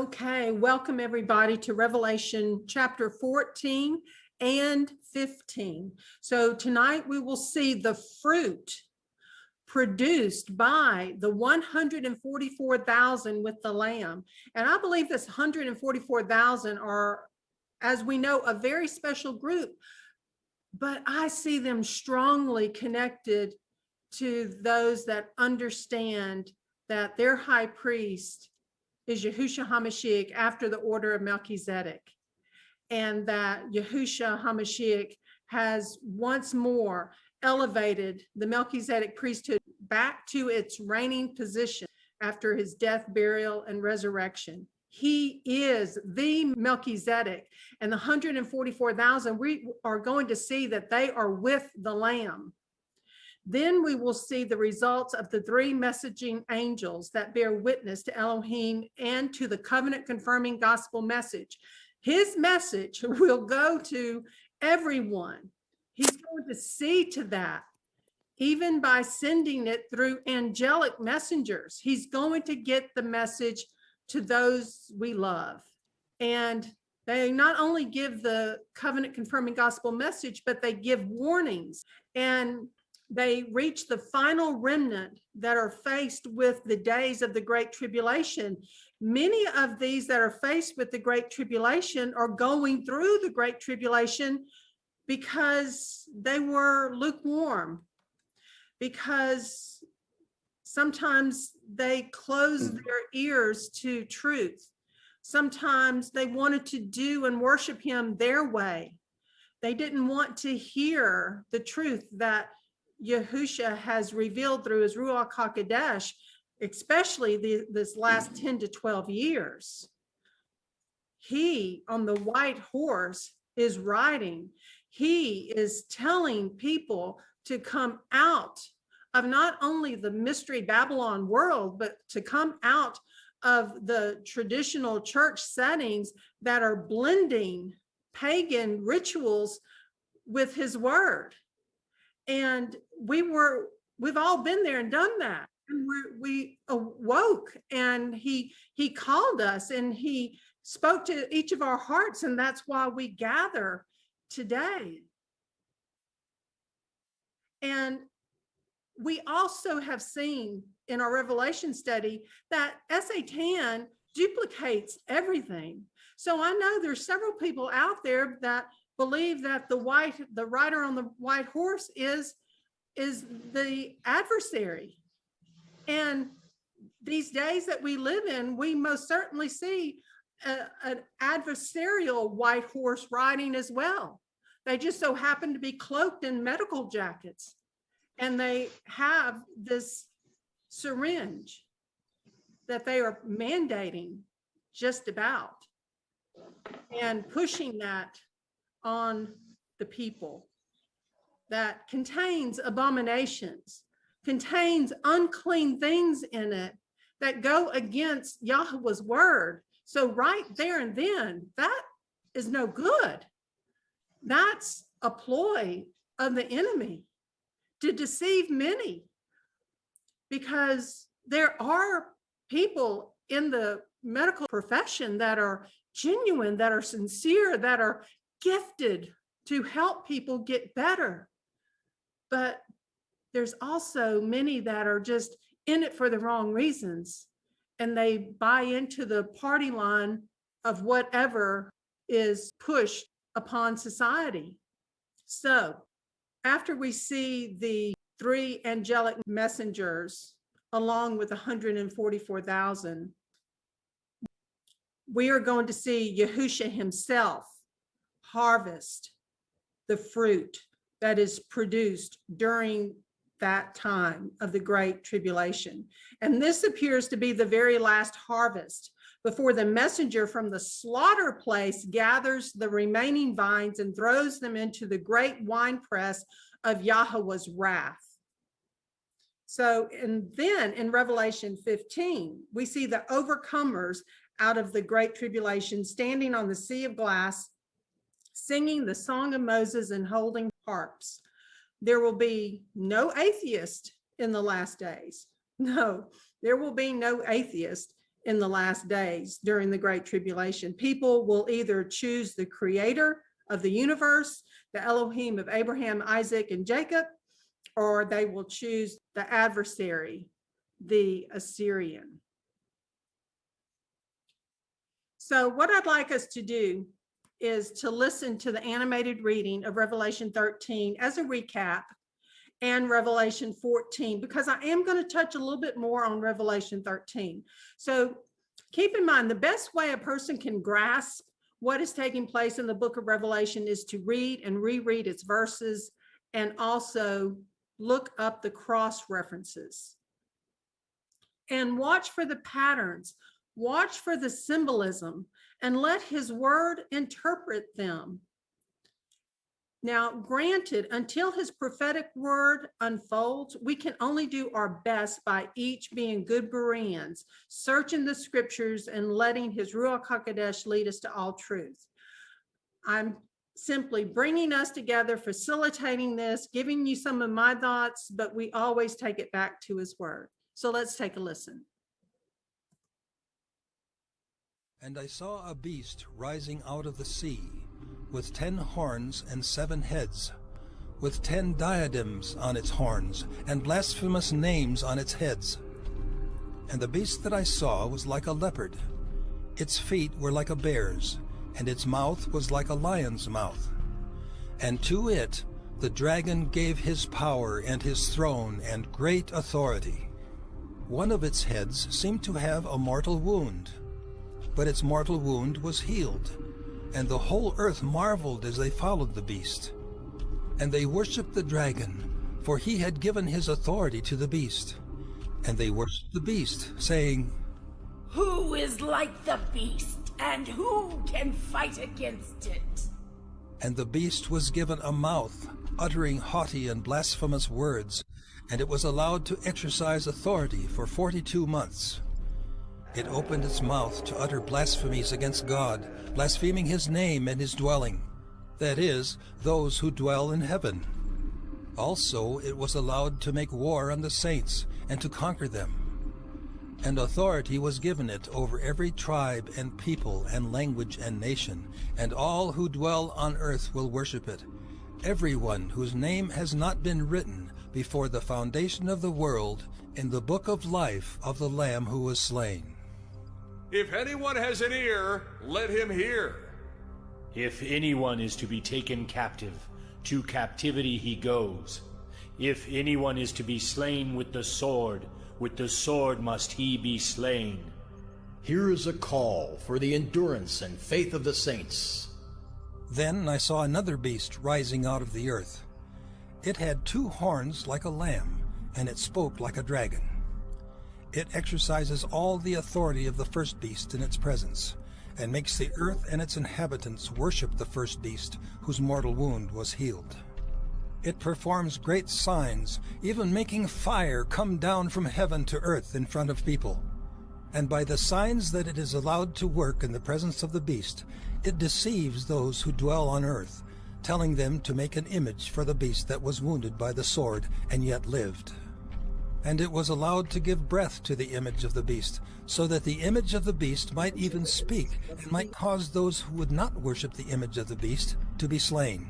Okay, welcome everybody to Revelation chapter 14 and 15. So tonight we will see the fruit produced by the 144,000 with the Lamb. And I believe this 144,000 are, as we know, a very special group, but I see them strongly connected to those that understand that their high priest is Yahusha HaMashiach after the order of Melchizedek, and that Yahusha HaMashiach has once more elevated the Melchizedek priesthood back to its reigning position after his death, burial, and resurrection. He is the Melchizedek, and the 144,000, we are going to see that they are with the Lamb. Then we will see the results of the three messaging angels that bear witness to Elohim and to the covenant confirming gospel message. His message will go to everyone. He's going to see to that, even by sending it through angelic messengers. He's going to get the message to those we love. And they not only give the covenant confirming gospel message, but they give warnings, and they reach the final remnant that are faced with the days of the Great Tribulation. Many of these that are faced with the Great Tribulation are going through the Great Tribulation because they were lukewarm, because sometimes they closed their ears to truth. Sometimes they wanted to do and worship him their way. They didn't want to hear the truth that Yahusha has revealed through his Ruach HaKodesh, especially this last 10 to 12 years. He on the white horse is riding. He is telling people to come out of not only the mystery Babylon world, but to come out of the traditional church settings that are blending pagan rituals with his word. And we've all been there and done that. And we awoke, and he called us, and he spoke to each of our hearts, and that's why we gather today. And we also have seen in our Revelation study that Satan duplicates everything. So I know there's several people out there that believe that the rider on the white horse is the adversary. And these days that we live in, we most certainly see an adversarial white horse riding as well. They just so happen to be cloaked in medical jackets, and they have this syringe that they are mandating just about and pushing that on the people, that contains abominations, contains unclean things in it that go against Yahweh's word. So right there and then, that is no good. That's a ploy of the enemy to deceive many, because there are people in the medical profession that are genuine, that are sincere, that are gifted to help people get better. But there's also many that are just in it for the wrong reasons, and they buy into the party line of whatever is pushed upon society. So after we see the three angelic messengers along with 144,000, we are going to see Yahusha himself harvest the fruit that is produced during that time of the Great Tribulation. And this appears to be the very last harvest before the messenger from the slaughter place gathers the remaining vines and throws them into the great winepress of Yahweh's wrath. So, and then in Revelation 15, we see the overcomers out of the Great Tribulation standing on the sea of glass, singing the song of Moses and holding harps. There will be no atheist in the last days. No, there will be no atheist in the last days during the Great Tribulation. People will either choose the creator of the universe, the Elohim of Abraham, Isaac, and Jacob, or they will choose the adversary, the Assyrian. So what I'd like us to do is to listen to the animated reading of Revelation 13 as a recap and Revelation 14, because I am going to touch a little bit more on Revelation 13. So keep in mind, the best way a person can grasp what is taking place in the book of Revelation is to read and reread its verses and also look up the cross references and watch for the patterns, watch for the symbolism, and let his word interpret them. Now, granted, until his prophetic word unfolds, we can only do our best by each being good Bereans, searching the scriptures and letting his Ruach HaKodesh lead us to all truth. I'm simply bringing us together, facilitating this, giving you some of my thoughts, but we always take it back to his word. So let's take a listen. And I saw a beast rising out of the sea, with 10 horns and 7 heads, with 10 diadems on its horns, and blasphemous names on its heads. And the beast that I saw was like a leopard. Its feet were like a bear's, and its mouth was like a lion's mouth. And to it the dragon gave his power and his throne and great authority. One of its heads seemed to have a mortal wound, but its mortal wound was healed. And the whole earth marveled as they followed the beast. And they worshipped the dragon, for he had given his authority to the beast. And they worshipped the beast, saying, "Who is like the beast, and who can fight against it?" And the beast was given a mouth, uttering haughty and blasphemous words, and it was allowed to exercise authority for 42 months. It opened its mouth to utter blasphemies against God, blaspheming his name and his dwelling, that is, those who dwell in heaven. Also it was allowed to make war on the saints and to conquer them. And authority was given it over every tribe and people and language and nation, and all who dwell on earth will worship it, everyone whose name has not been written before the foundation of the world in the book of life of the Lamb who was slain. If anyone has an ear, let him hear. If anyone is to be taken captive, to captivity he goes. If anyone is to be slain with the sword must he be slain. Here is a call for the endurance and faith of the saints. Then I saw another beast rising out of the earth. It had 2 horns like a lamb, and it spoke like a dragon. It exercises all the authority of the first beast in its presence, and makes the earth and its inhabitants worship the first beast, whose mortal wound was healed. It performs great signs, even making fire come down from heaven to earth in front of people. And by the signs that it is allowed to work in the presence of the beast, it deceives those who dwell on earth, telling them to make an image for the beast that was wounded by the sword and yet lived. And it was allowed to give breath to the image of the beast, so that the image of the beast might even speak, and might cause those who would not worship the image of the beast to be slain.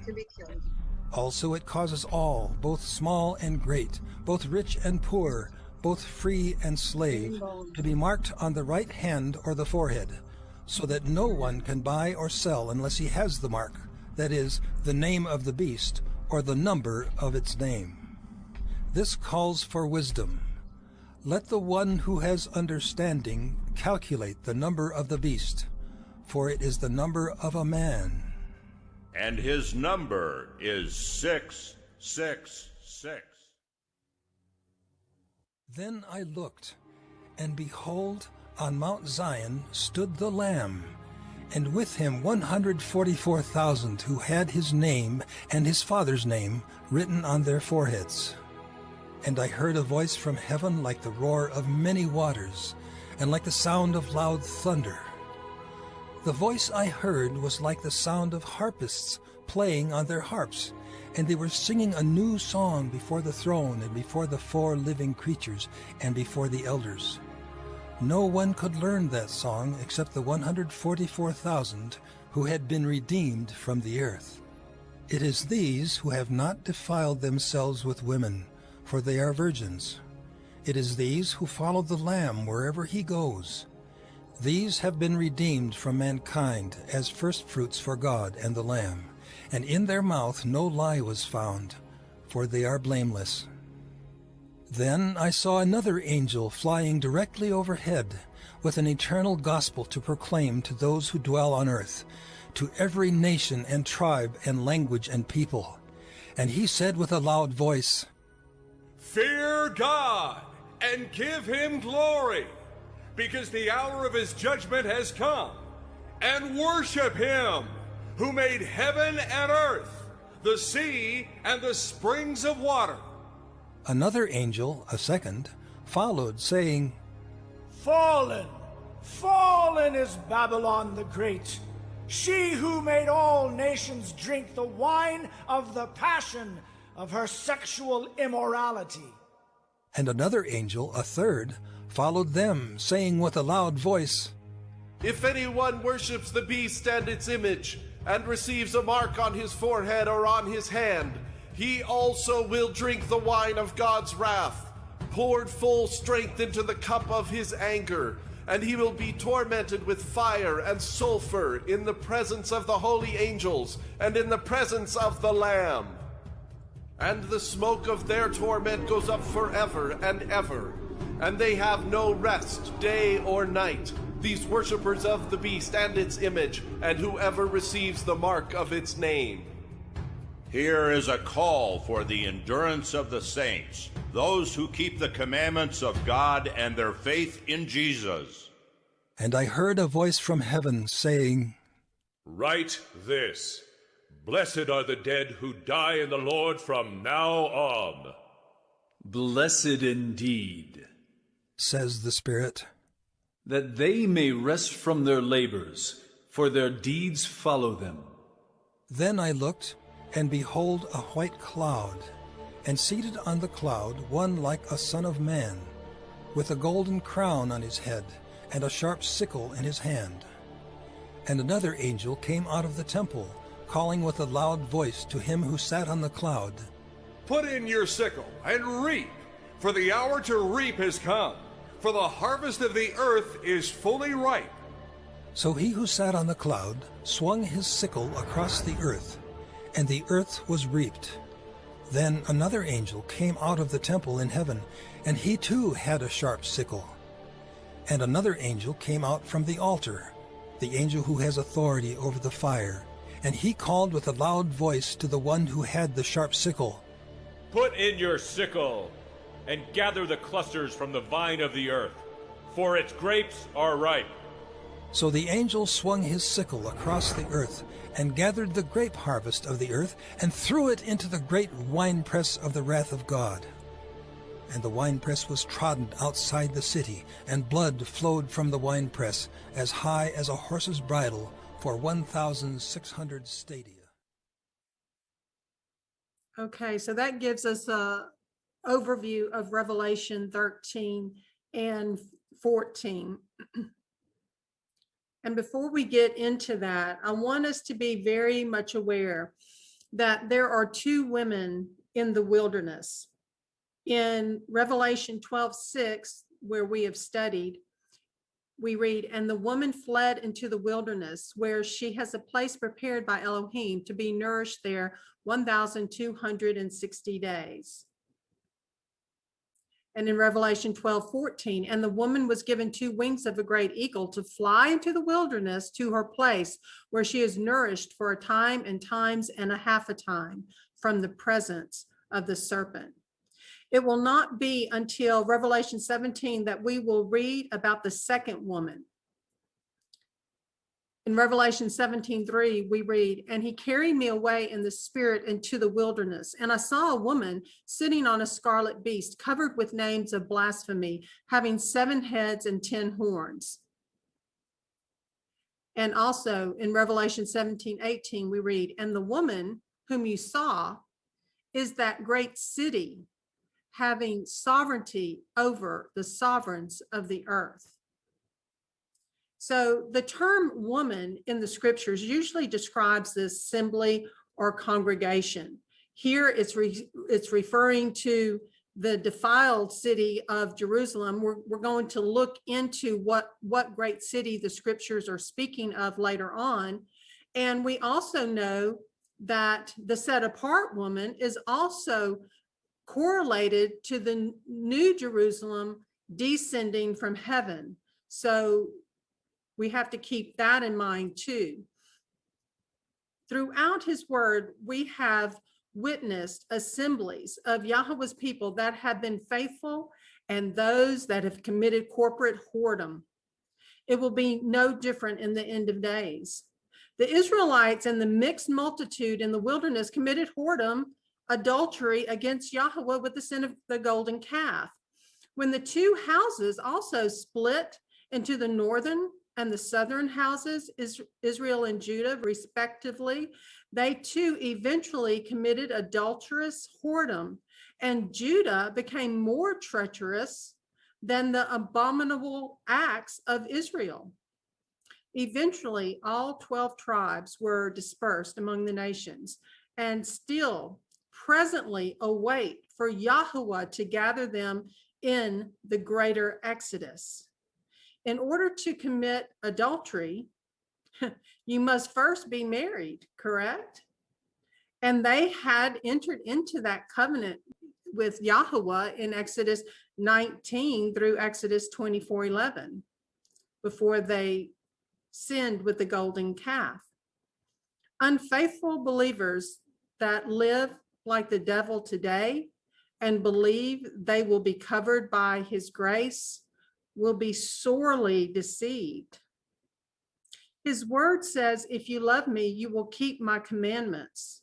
Also it causes all, both small and great, both rich and poor, both free and slave, to be marked on the right hand or the forehead, so that no one can buy or sell unless he has the mark, that is, the name of the beast, or the number of its name. This calls for wisdom. Let the one who has understanding calculate the number of the beast, for it is the number of a man. And his number is 666. Then I looked, and behold, on Mount Zion stood the Lamb, and with him 144,000 who had his name and his father's name written on their foreheads. And I heard a voice from heaven like the roar of many waters, and like the sound of loud thunder. The voice I heard was like the sound of harpists playing on their harps, and they were singing a new song before the throne and before the 4 living creatures and before the elders. No one could learn that song except the 144,000 who had been redeemed from the earth. It is these who have not defiled themselves with women, for they are virgins. It is these who follow the Lamb wherever he goes. These have been redeemed from mankind as firstfruits for God and the Lamb, and in their mouth no lie was found, for they are blameless. Then I saw another angel flying directly overhead, with an eternal gospel to proclaim to those who dwell on earth, to every nation and tribe and language and people. And he said with a loud voice, Fear God and give him glory, because the hour of his judgment has come, and worship him who made heaven and earth, the sea and the springs of water. Another angel, a second, followed, saying, Fallen, fallen is Babylon the Great, she who made all nations drink the wine of the passion of her sexual immorality. And another angel, a third, followed them, saying with a loud voice, If anyone worships the beast and its image, and receives a mark on his forehead or on his hand, he also will drink the wine of God's wrath, poured full strength into the cup of his anger, and he will be tormented with fire and sulfur in the presence of the holy angels and in the presence of the Lamb. And the smoke of their torment goes up forever and ever, and they have no rest day or night, these worshippers of the beast and its image, and whoever receives the mark of its name. Here is a call for the endurance of the saints, those who keep the commandments of God and their faith in Jesus. And I heard a voice from heaven saying, Write this: Blessed are the dead who die in the Lord from now on. Blessed indeed, says the Spirit, that they may rest from their labors, for their deeds follow them. Then I looked, and behold a white cloud, and seated on the cloud one like a son of man, with a golden crown on his head, and a sharp sickle in his hand. And another angel came out of the temple, calling with a loud voice to him who sat on the cloud, Put in your sickle and reap, for the hour to reap has come, for the harvest of the earth is fully ripe. So he who sat on the cloud swung his sickle across the earth, and the earth was reaped. Then another angel came out of the temple in heaven, and he too had a sharp sickle. And another angel came out from the altar, the angel who has authority over the fire, and he called with a loud voice to the one who had the sharp sickle, Put in your sickle, and gather the clusters from the vine of the earth, for its grapes are ripe. So the angel swung his sickle across the earth, and gathered the grape harvest of the earth, and threw it into the great winepress of the wrath of God. And the winepress was trodden outside the city, and blood flowed from the winepress as high as a horse's bridle for 1,600 stadia. Okay, so that gives us a overview of Revelation 13 and 14. And before we get into that, I want us to be very much aware that there are two women in the wilderness. In Revelation 12:6, where we have studied, we read, And the woman fled into the wilderness, where she has a place prepared by Elohim to be nourished there 1,260 days. And in Revelation 12:14, and the woman was given two wings of a great eagle to fly into the wilderness to her place where she is nourished for a time and times and a half a time from the presence of the serpent. It will not be until Revelation 17 that we will read about the second woman. In Revelation 17:3, we read, And he carried me away in the spirit into the wilderness. And I saw a woman sitting on a scarlet beast, covered with names of blasphemy, having 7 heads and 10 horns. And also in Revelation 17:18, we read, And the woman whom you saw is that great city, having sovereignty over the sovereigns of the earth. So the term woman in the scriptures usually describes the assembly or congregation. Here it's referring to the defiled city of Jerusalem. We're going to look into what great city the scriptures are speaking of later on. And we also know that the set apart woman is also correlated to the new Jerusalem descending from heaven. So we have to keep that in mind too. Throughout his word, we have witnessed assemblies of Yahweh's people that have been faithful and those that have committed corporate whoredom. It will be no different in the end of days. The Israelites and the mixed multitude in the wilderness committed whoredom, adultery against Yahweh with the sin of the golden calf. When the two houses also split into the northern and the southern houses, Israel and Judah respectively, they too eventually committed adulterous whoredom, and Judah became more treacherous than the abominable acts of Israel. Eventually, all 12 tribes were dispersed among the nations and still presently await for Yahuwah to gather them in the greater Exodus. In order to commit adultery, you must first be married, correct? And they had entered into that covenant with Yahuwah in Exodus 19 through Exodus 24:11 before they sinned with the golden calf. Unfaithful believers that live like the devil today and believe they will be covered by his grace will be sorely deceived. His word says, if you love me, you will keep my commandments.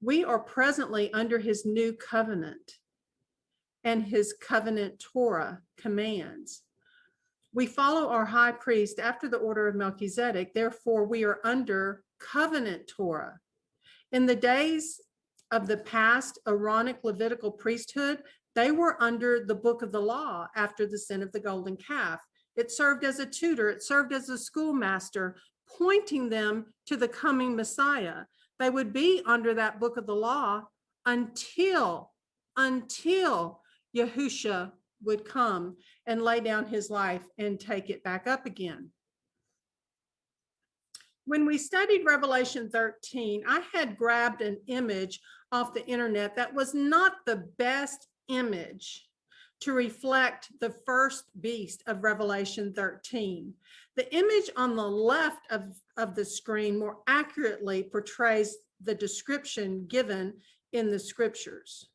We are presently under his new covenant and his covenant Torah commands. We follow our high priest after the order of Melchizedek. Therefore, we are under covenant Torah. In the days of the past Aaronic Levitical priesthood, they were under the book of the law after the sin of the golden calf. It served as a tutor. It served as a schoolmaster, pointing them to the coming Messiah. They would be under that book of the law until Yahusha would come and lay down his life and take it back up again. When we studied Revelation 13, I had grabbed an image off the internet that was not the best image to reflect the first beast of Revelation 13. The image on the left of the screen more accurately portrays the description given in the scriptures.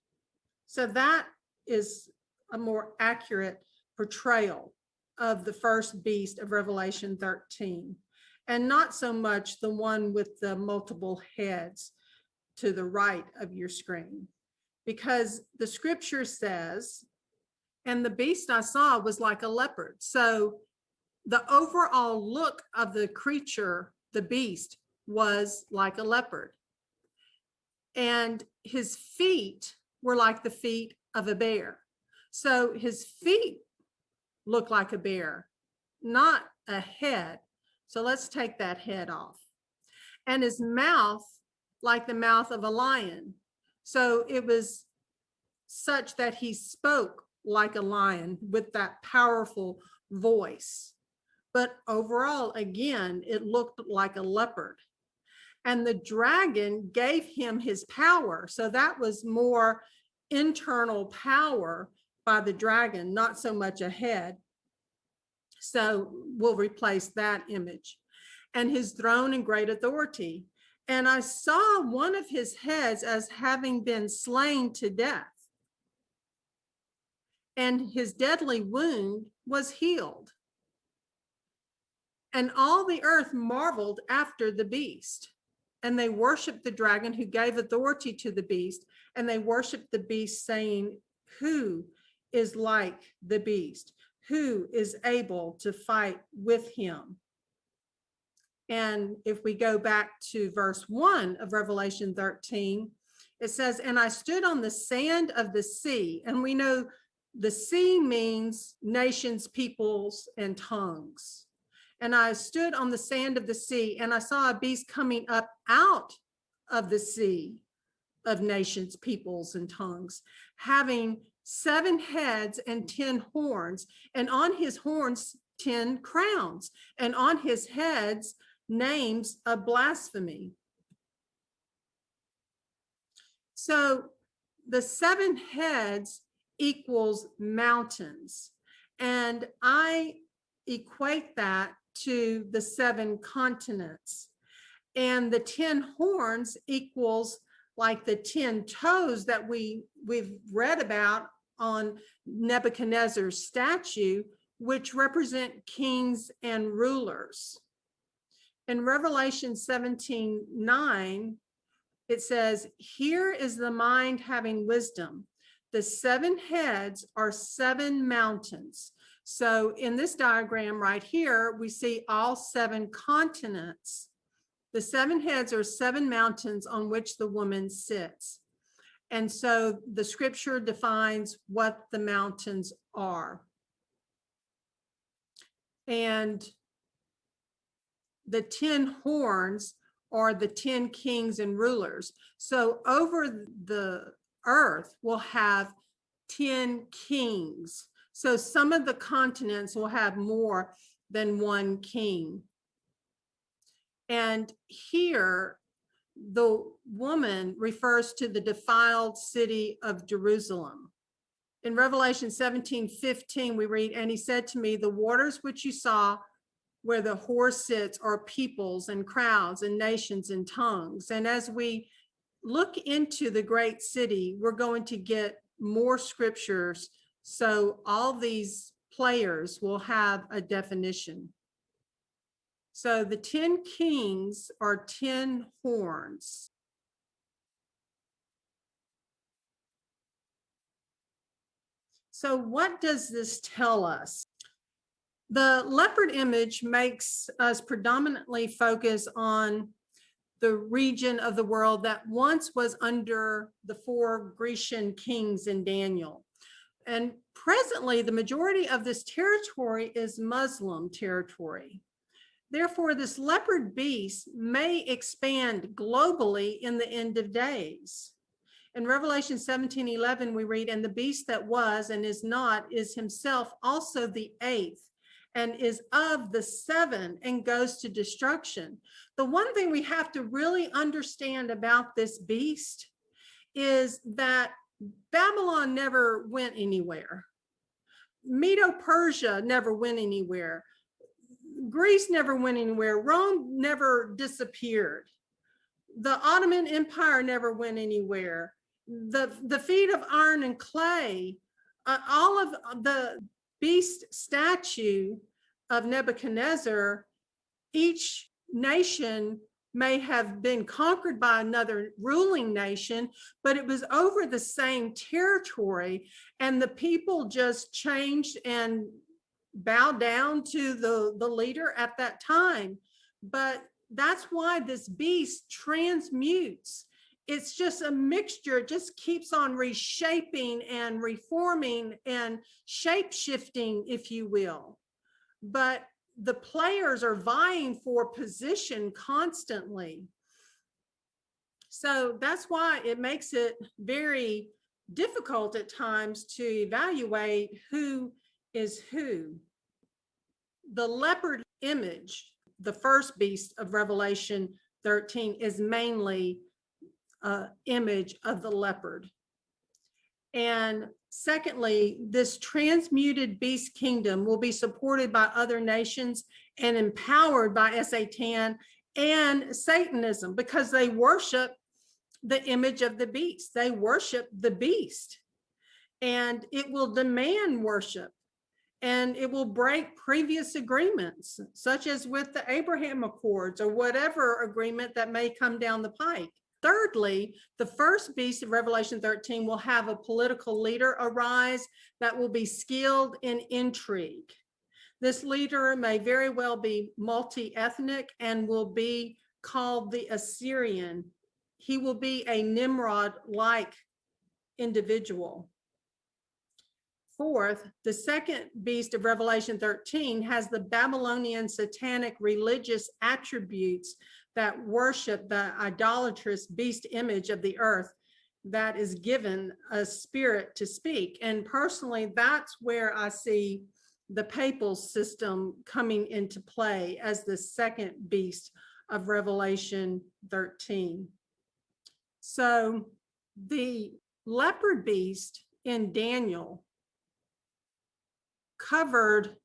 So that is a more accurate portrayal of the first beast of Revelation 13, and not so much the one with the multiple heads to the right of your screen, because the scripture says, and the beast I saw was like a leopard. So the overall look of the creature, the beast, was like a leopard. And his feet were like the feet of a bear. So his feet look like a bear, not a head. So let's take that head off. And his mouth like the mouth of a lion. So it was such that he spoke like a lion with that powerful voice. But overall, again, it looked like a leopard. And the dragon gave him his power. So that was more internal power by the dragon, not so much a head. So we'll replace that image. And his throne and great authority. And I saw one of his heads as having been slain to death. And his deadly wound was healed. And all the earth marveled after the beast. And they worshiped the dragon who gave authority to the beast. And they worshiped the beast, saying, who is like the beast? Who is able to fight with him? And if we go back to verse 1 of Revelation 13, it says, and I stood on the sand of the sea. And we know the sea means nations, peoples, and tongues. And I stood on the sand of the sea, and I saw a beast coming up out of the sea of nations, peoples, and tongues, having 7 heads and 10 horns, and on his horns 10 crowns, and on his heads names of blasphemy. So the 7 heads equals mountains, and I equate that to the 7 continents, and the 10 horns equals like the 10 toes that we've read about on Nebuchadnezzar's statue, which represent kings and rulers. In Revelation 17:9, it says, "Here is the mind having wisdom. The 7 heads are 7 mountains." So in this diagram right here, we see all 7 continents. The 7 heads are 7 mountains on which the woman sits. And so the scripture defines what the mountains are. And the 10 horns are the 10 kings and rulers. So over the earth, we'll have 10 kings. So some of the continents will have more than 1 king. And here, the woman refers to the defiled city of Jerusalem. In Revelation 17:15, we read, "And he said to me, the waters which you saw where the whore sits are peoples and crowds and nations and tongues." And as we look into the great city, we're going to get more scriptures. So all these players will have a definition. So the 10 kings are 10 horns. So what does this tell us? The leopard image makes us predominantly focus on the region of the world that once was under the 4 Grecian kings in Daniel. And presently, the majority of this territory is Muslim territory. Therefore, this leopard beast may expand globally in the end of days. In Revelation 17:11, we read, "And the beast that was and is not is himself also the 8th, and is of the 7, and goes to destruction." The one thing we have to really understand about this beast is that Babylon never went anywhere. Medo-Persia never went anywhere. Greece never went anywhere. Rome never disappeared. The Ottoman Empire never went anywhere. The feet of iron and clay, all of the beast statue of Nebuchadnezzar, each nation may have been conquered by another ruling nation, but it was over the same territory, and the people just changed and bowed down to the leader at that time. But that's why this beast transmutes. It's just a mixture. It just keeps on reshaping and reforming and shape-shifting, if you will. But the players are vying for position constantly. So that's why it makes it very difficult at times to evaluate who is who. The leopard image, the first beast of Revelation 13, is mainly an image of the leopard. And secondly, this transmuted beast kingdom will be supported by other nations and empowered by Satan and Satanism, because they worship the image of the beast. They worship the beast, and it will demand worship, and it will break previous agreements, such as with the Abraham Accords or whatever agreement that may come down the pike. Thirdly, the first beast of Revelation 13 will have a political leader arise that will be skilled in intrigue. This leader may very well be multi-ethnic and will be called the Assyrian. He will be a Nimrod-like individual. Fourth, the second beast of Revelation 13 has the Babylonian satanic religious attributes that worship the idolatrous beast image of the earth that is given a spirit to speak. And personally, that's where I see the papal system coming into play as the second beast of Revelation 13. So the leopard beast in Daniel covered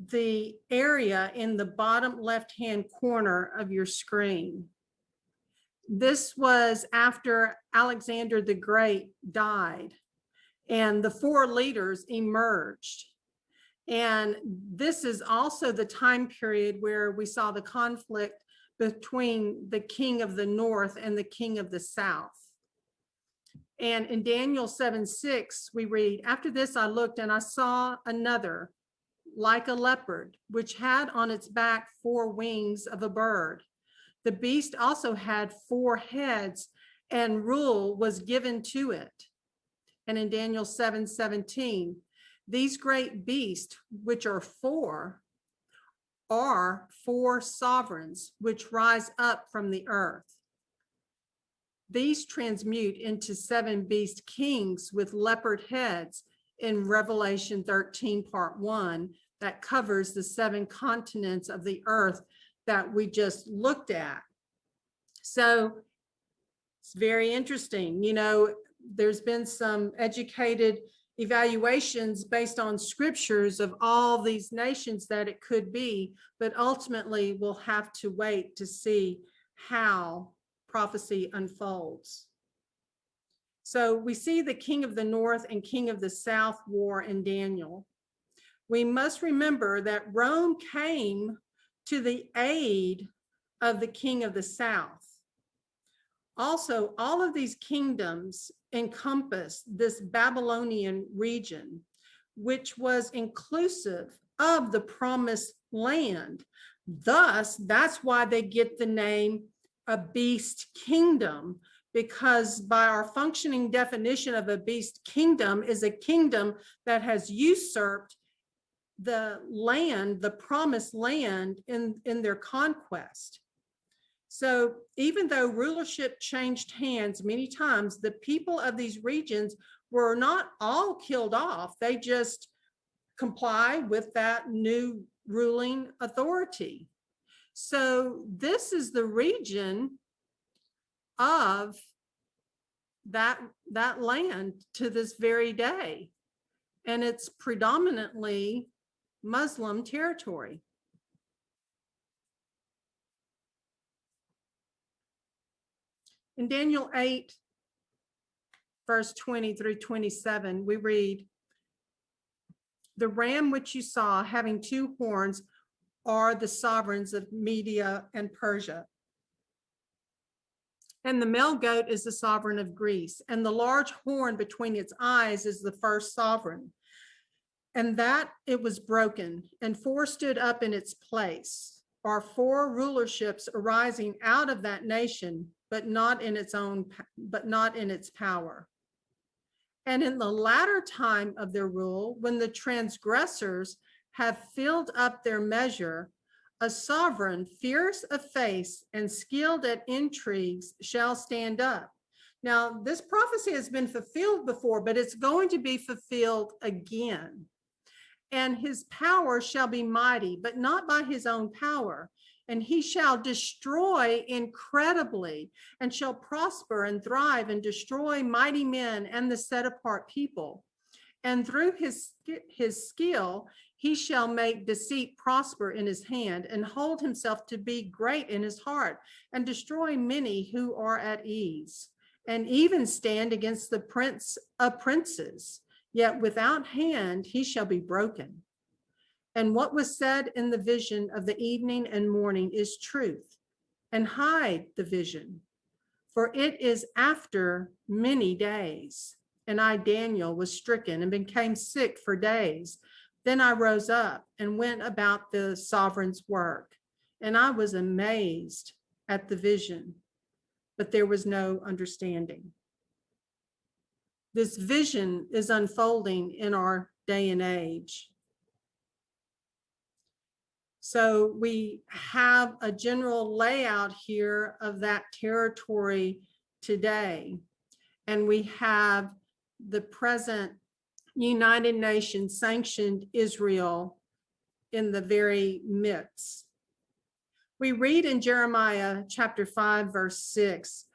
the area in the bottom left-hand corner of your screen. This was after Alexander the Great died and the four leaders emerged. And this is also the time period where we saw the conflict between the king of the north and the king of the south. And in Daniel 7:6, we read, "After this I looked and I saw another, like a leopard, which had on its back 4 wings of a bird. The beast also had 4 heads, and rule was given to it." And in Daniel 7:17, "These great beasts, which are 4 sovereigns, which rise up from the earth. These transmute into 7 beast kings with leopard heads," in Revelation 13, part 1, that covers the 7 continents of the earth that we just looked at. So it's very interesting. You know, there's been some educated evaluations based on scriptures of all these nations that it could be, but ultimately we'll have to wait to see how prophecy unfolds. So we see the king of the north and king of the south war in Daniel. We must remember that Rome came to the aid of the king of the south. Also, all of these kingdoms encompass this Babylonian region, which was inclusive of the promised land. Thus, that's why they get the name a beast kingdom, because by our functioning definition of a beast kingdom is a kingdom that has usurped the land, the promised land in their conquest. So even though rulership changed hands many times, the people of these regions were not all killed off. They just comply with that new ruling authority. So this is the region of that land to this very day. And it's predominantly Muslim territory. In Daniel 8, verse 20 through 27, we read, "The ram which you saw having 2 horns are the sovereigns of Media and Persia. And the male goat is the sovereign of Greece, and the large horn between its eyes is the first sovereign. And that it was broken, and 4 stood up in its place, are 4 rulerships arising out of that nation, but not in its power. And in the latter time of their rule, when the transgressors have filled up their measure, a sovereign, fierce of face and skilled at intrigues, shall stand up." Now, this prophecy has been fulfilled before, but it's going to be fulfilled again. "And his power shall be mighty, but not by his own power. And he shall destroy incredibly, and shall prosper and thrive and destroy mighty men and the set apart people. And through his skill, he shall make deceit prosper in his hand, and hold himself to be great in his heart, and destroy many who are at ease, and even stand against the prince of princes. Yet without hand he shall be broken. And what was said in the vision of the evening and morning is truth, and hide the vision, for it is after many days. And I, Daniel, was stricken and became sick for days. Then I rose up and went about the sovereign's work, and I was amazed at the vision, but there was no understanding." This vision is unfolding in our day and age. So we have a general layout here of that territory today. And we have the present United Nations sanctioned Israel in the very midst. We read in Jeremiah chapter 5, verse 6,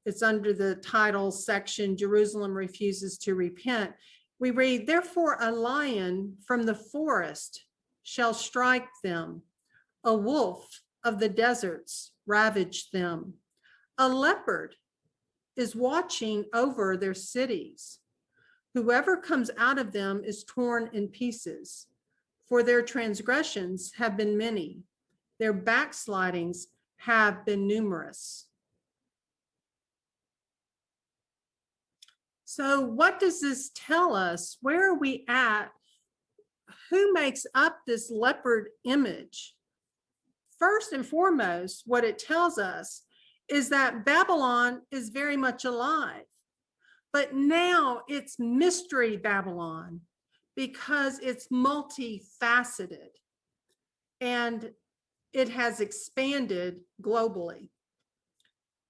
it's under the title section, Jerusalem refuses to repent. We read, therefore a lion from the forest shall strike them. A wolf of the deserts ravage them. A leopard is watching over their cities. Whoever comes out of them is torn in pieces, for their transgressions have been many. Their backslidings have been numerous. So what does this tell us? Where are we at? Who makes up this leopard image? First and foremost, what it tells us is that Babylon is very much alive, but now it's mystery Babylon because it's multifaceted and it has expanded globally.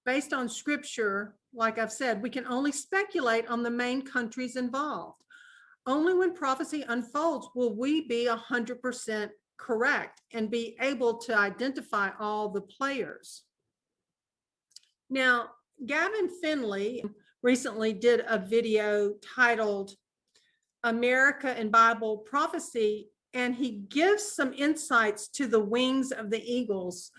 Based on scripture, like I've said, we can only speculate on the main countries involved. Only when prophecy unfolds will we be 100% correct and be able to identify all the players. Now, Gavin Finley recently did a video titled America and Bible Prophecy, and he gives some insights to the wings of the eagles.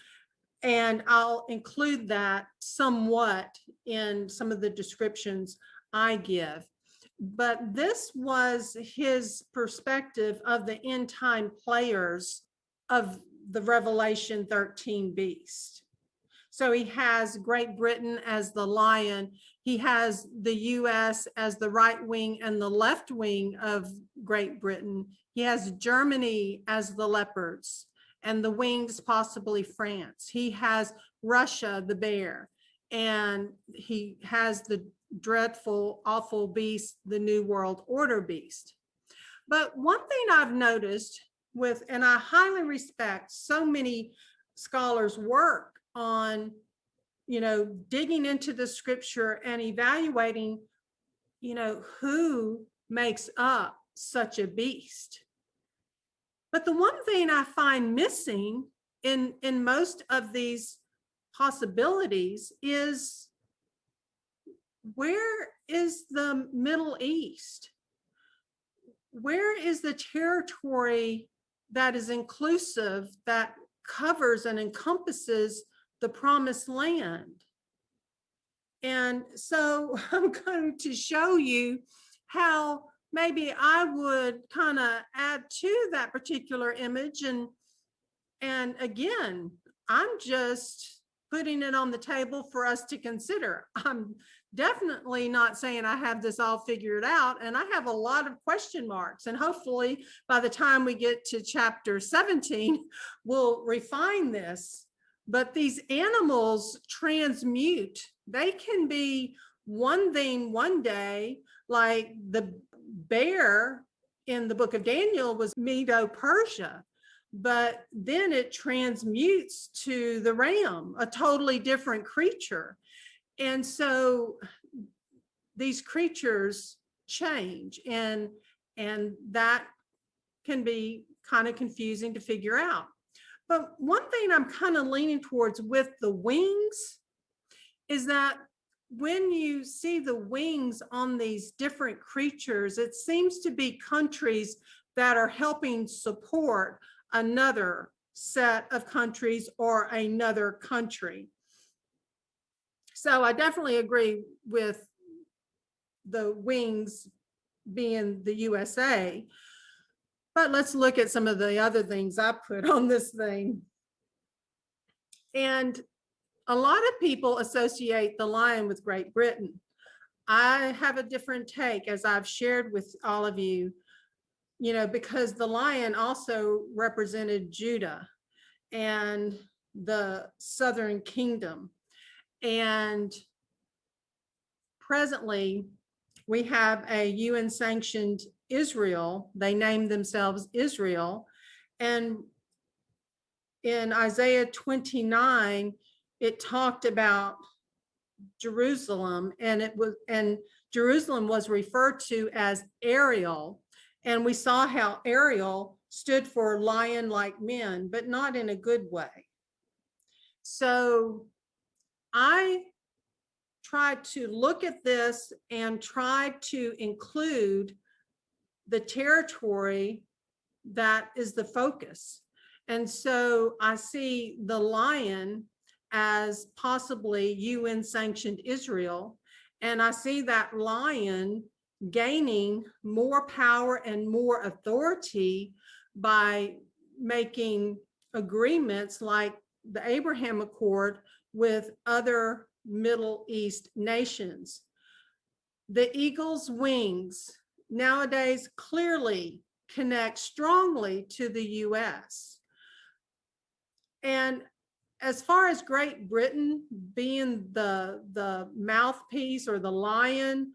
And I'll include that somewhat in some of the descriptions I give. But this was his perspective of the end time players of the Revelation 13 beast. So he has Great Britain as the lion. He has the US as the right wing and the left wing of Great Britain. He has Germany as the leopards and the wings, possibly France. He has Russia, the bear, and he has the dreadful, awful beast, the New World Order beast. But one thing I've noticed with, and I highly respect so many scholars' work on, digging into the scripture and evaluating, who makes up such a beast. But the one thing I find missing in most of these possibilities is, where is the Middle East? Where is the territory that is inclusive, that covers and encompasses the promised land? And so I'm going to show you how maybe I would kind of add to that particular image. And again, I'm just putting it on the table for us to consider. I'm definitely not saying I have this all figured out, and I have a lot of question marks, and hopefully by the time we get to chapter 17, we'll refine this. But these animals transmute. They can be one thing one day, like the bear in the book of Daniel was Medo-Persia, but then it transmutes to the ram, a totally different creature. And so these creatures change, and that can be kind of confusing to figure out. But one thing I'm kind of leaning towards with the wings is that when you see the wings on these different creatures, it seems to be countries that are helping support another set of countries or another country. So I definitely agree with the wings being the USA. But let's look at some of the other things I put on this thing. And a lot of people associate the lion with Great Britain. I have a different take, as I've shared with all of you, because the lion also represented Judah and the southern kingdom. And presently, we have a UN-sanctioned Israel. They named themselves Israel. And in Isaiah 29, it talked about Jerusalem, and Jerusalem was referred to as Ariel. And we saw how Ariel stood for lion-like men, but not in a good way. So I tried to look at this and try to include the territory that is the focus. And so I see the lion as possibly UN sanctioned Israel. And I see that lion gaining more power and more authority by making agreements like the Abraham Accord with other Middle East nations. The eagle's wings nowadays clearly connect strongly to the US. And as far as Great Britain being the mouthpiece or the lion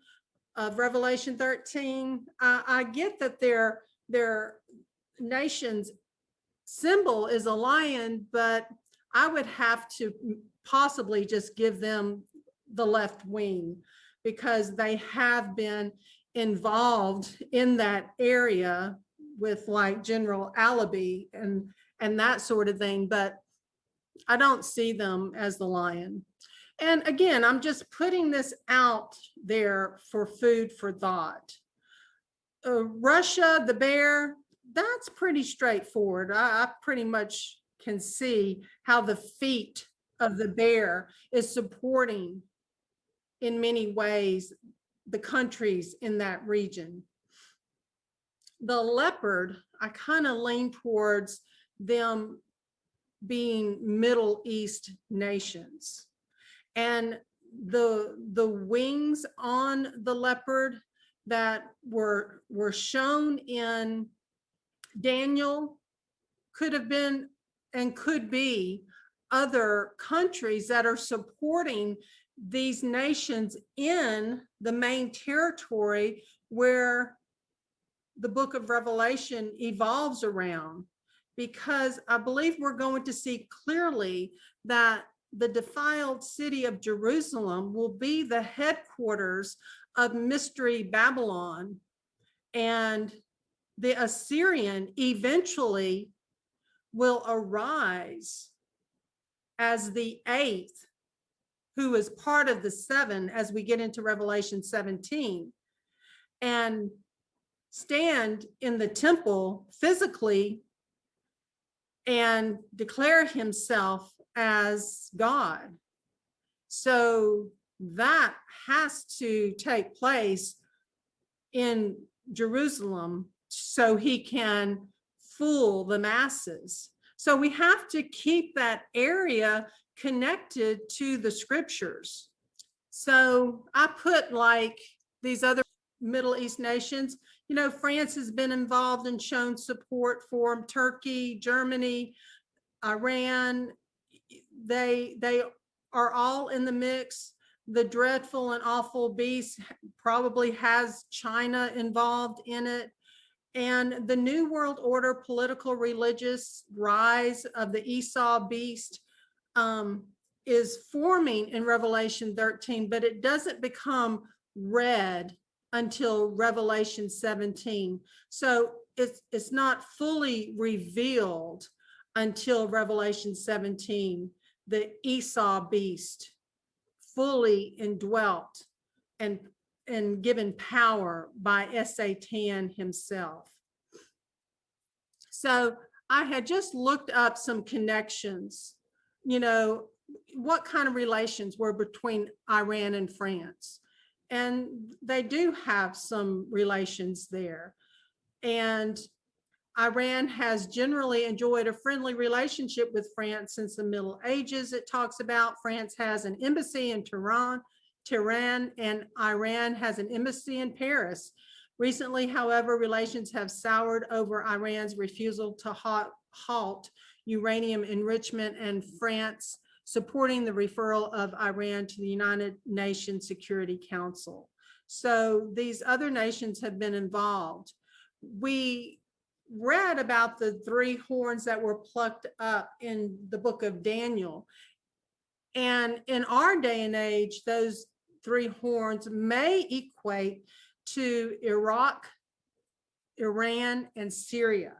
of Revelation 13, I get that their nation's symbol is a lion, but I would have to possibly just give them the left wing, because they have been involved in that area with like General Allaby and that sort of thing, but I don't see them as the lion. And again, I'm just putting this out there for food for thought. Russia, the bear, that's pretty straightforward. I pretty much can see how the feet of the bear is supporting in many ways the countries in that region. The leopard, I kind of lean towards them being Middle East nations. And the wings on the leopard that were shown in Daniel could have been and could be other countries that are supporting these nations in the main territory where the book of Revelation evolves around, because I believe we're going to see clearly that the defiled city of Jerusalem will be the headquarters of Mystery Babylon, and the Assyrian eventually will arise as the eighth, who is part of the seven as we get into Revelation 17, and stand in the temple physically and declare himself as God. So that has to take place in Jerusalem so he can fool the masses. So we have to keep that area connected to the scriptures. So I put like these other Middle East nations, you know, France has been involved and shown support for them, Turkey, Germany, Iran, they are all in the mix. The dreadful and awful beast probably has China involved in it. And the New World Order political religious rise of the Esau beast is forming in Revelation 13, but it doesn't become red until Revelation 17. So it's not fully revealed until Revelation 17, the Esau beast fully indwelt and given power by Satan himself. So I had just looked up some connections, you know, what kind of relations were between Iran and France. And they do have some relations there. And Iran has generally enjoyed a friendly relationship with France since the Middle Ages. It talks about France has an embassy in Tehran, and Iran has an embassy in Paris. Recently, however, relations have soured over Iran's refusal to halt uranium enrichment and France supporting the referral of Iran to the United Nations Security Council. So these other nations have been involved. we read about the 3 horns that were plucked up in the book of Daniel. And in our day and age, those 3 horns may equate to Iraq, Iran, and Syria.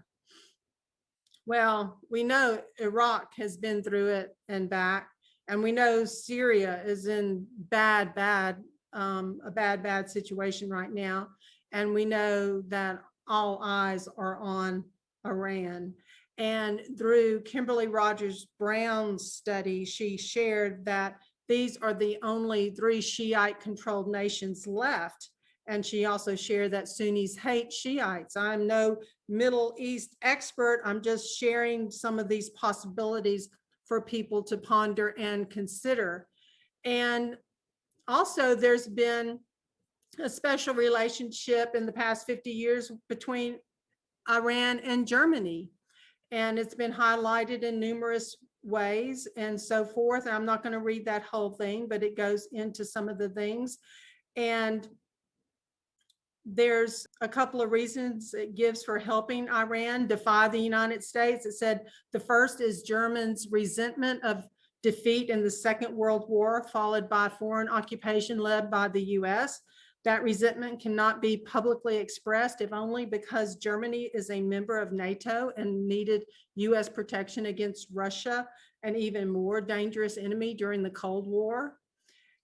Well, we know Iraq has been through it and back, and we know Syria is in a bad situation right now. And we know that all eyes are on Iran. And through Kimberly Rogers Brown's study, she shared that these are the only 3 Shiite controlled nations left. And she also shared that Sunnis hate Shiites. I'm no Middle East expert. I'm just sharing some of these possibilities for people to ponder and consider. And also there's been a special relationship in the past 50 years between Iran and Germany. And it's been highlighted in numerous ways and so forth. I'm not going to read that whole thing, but it goes into some of the things. And there's a couple of reasons it gives for helping Iran defy the United States. It said the first is Germans' resentment of defeat in the Second World War, followed by foreign occupation led by the US. That resentment cannot be publicly expressed, if only because Germany is a member of NATO and needed US protection against Russia, an even more dangerous enemy during the Cold War.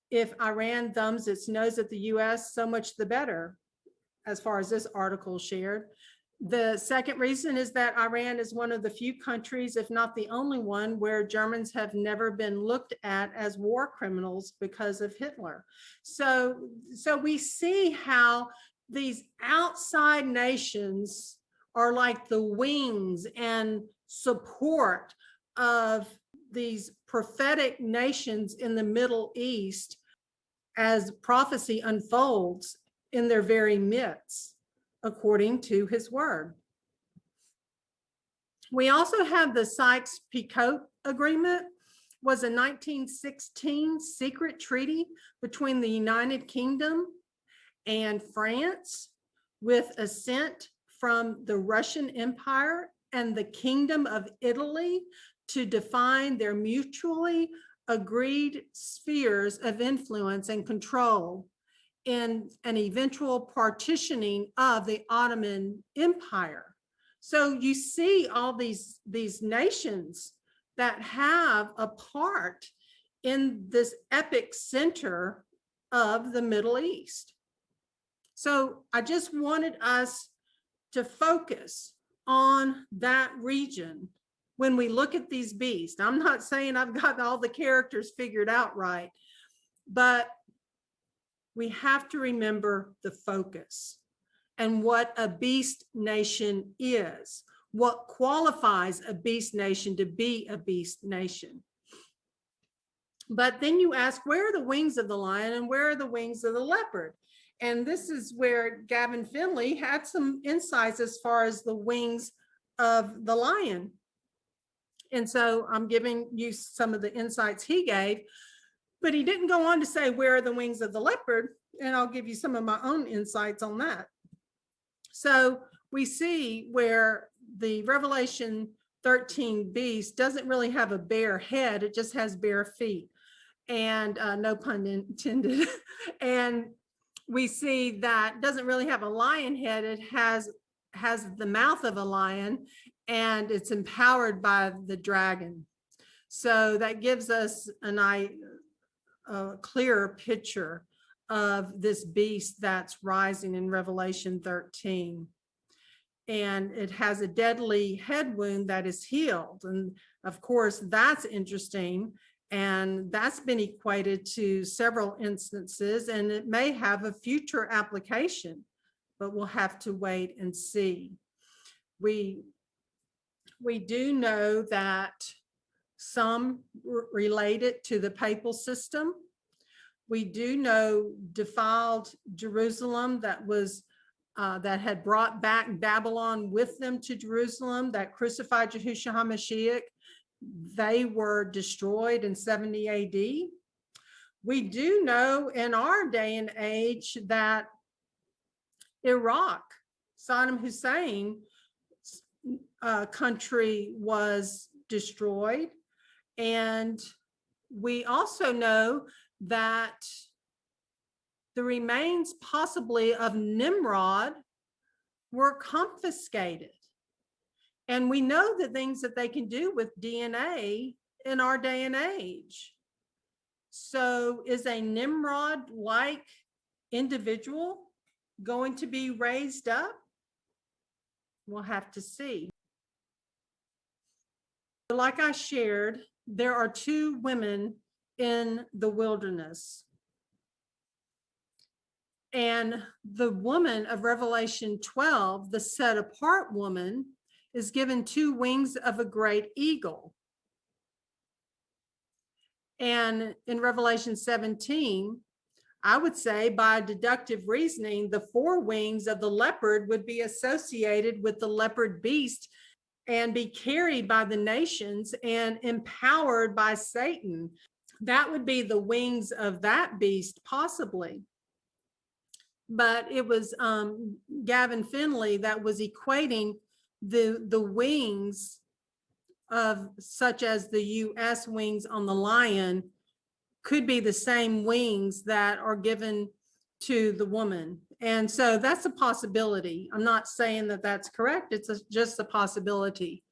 If Iran thumbs its nose at the US, so much the better, as far as this article shared. The second reason is that Iran is one of the few countries, if not the only one, where Germans have never been looked at as war criminals because of Hitler. So we see how these outside nations are like the wings and support of these prophetic nations in the Middle East as prophecy unfolds in their very midst, according to his word. We also have the Sykes-Picot Agreement, was a 1916 secret treaty between the United Kingdom and France with assent from the Russian Empire and the Kingdom of Italy to define their mutually agreed spheres of influence and control in an eventual partitioning of the Ottoman Empire. So you see all these nations that have a part in this epic center of the Middle East. So I just wanted us to focus on that region when we look at these beasts. I'm not saying I've got all the characters figured out right, but we have to remember the focus and what a beast nation is, what qualifies a beast nation to be a beast nation. But then you ask, where are the wings of the lion and where are the wings of the leopard? And this is where Gavin Finley had some insights as far as the wings of the lion. And so I'm giving you some of the insights he gave. But he didn't go on to say, where are the wings of the leopard? And I'll give you some of my own insights on that. So we see where the Revelation 13 beast doesn't really have a bare head. It just has bare feet. And no pun intended. And we see that doesn't really have a lion head. It has the mouth of a lion, and it's empowered by the dragon. So that gives us a clearer picture of this beast that's rising in Revelation 13. And it has a deadly head wound that is healed. And of course, that's interesting. And that's been equated to several instances, and it may have a future application, but we'll have to wait and see. We do know that some relate it to the papal system. We do know defiled Jerusalem that had brought back Babylon with them to Jerusalem, that crucified Yahusha HaMashiach. They were destroyed in 70 AD. We do know in our day and age that Iraq Saddam Hussein country was destroyed. And we also know that the remains possibly of Nimrod were confiscated. And we know the things that they can do with DNA in our day and age. So is a Nimrod-like individual going to be raised up? We'll have to see. Like I shared, there are two women in the wilderness. And the woman of Revelation 12, the set apart woman, is given two wings of a great eagle. And in Revelation 17, I would say by deductive reasoning, the four wings of the leopard would be associated with the leopard beast and be carried by the nations and empowered by Satan. That would be the wings of that beast, possibly. But it was Gavin Finley that was equating the wings of, such as the U.S. wings on the lion, could be the same wings that are given to the woman. And so that's a possibility. I'm not saying that that's correct. It's just a possibility.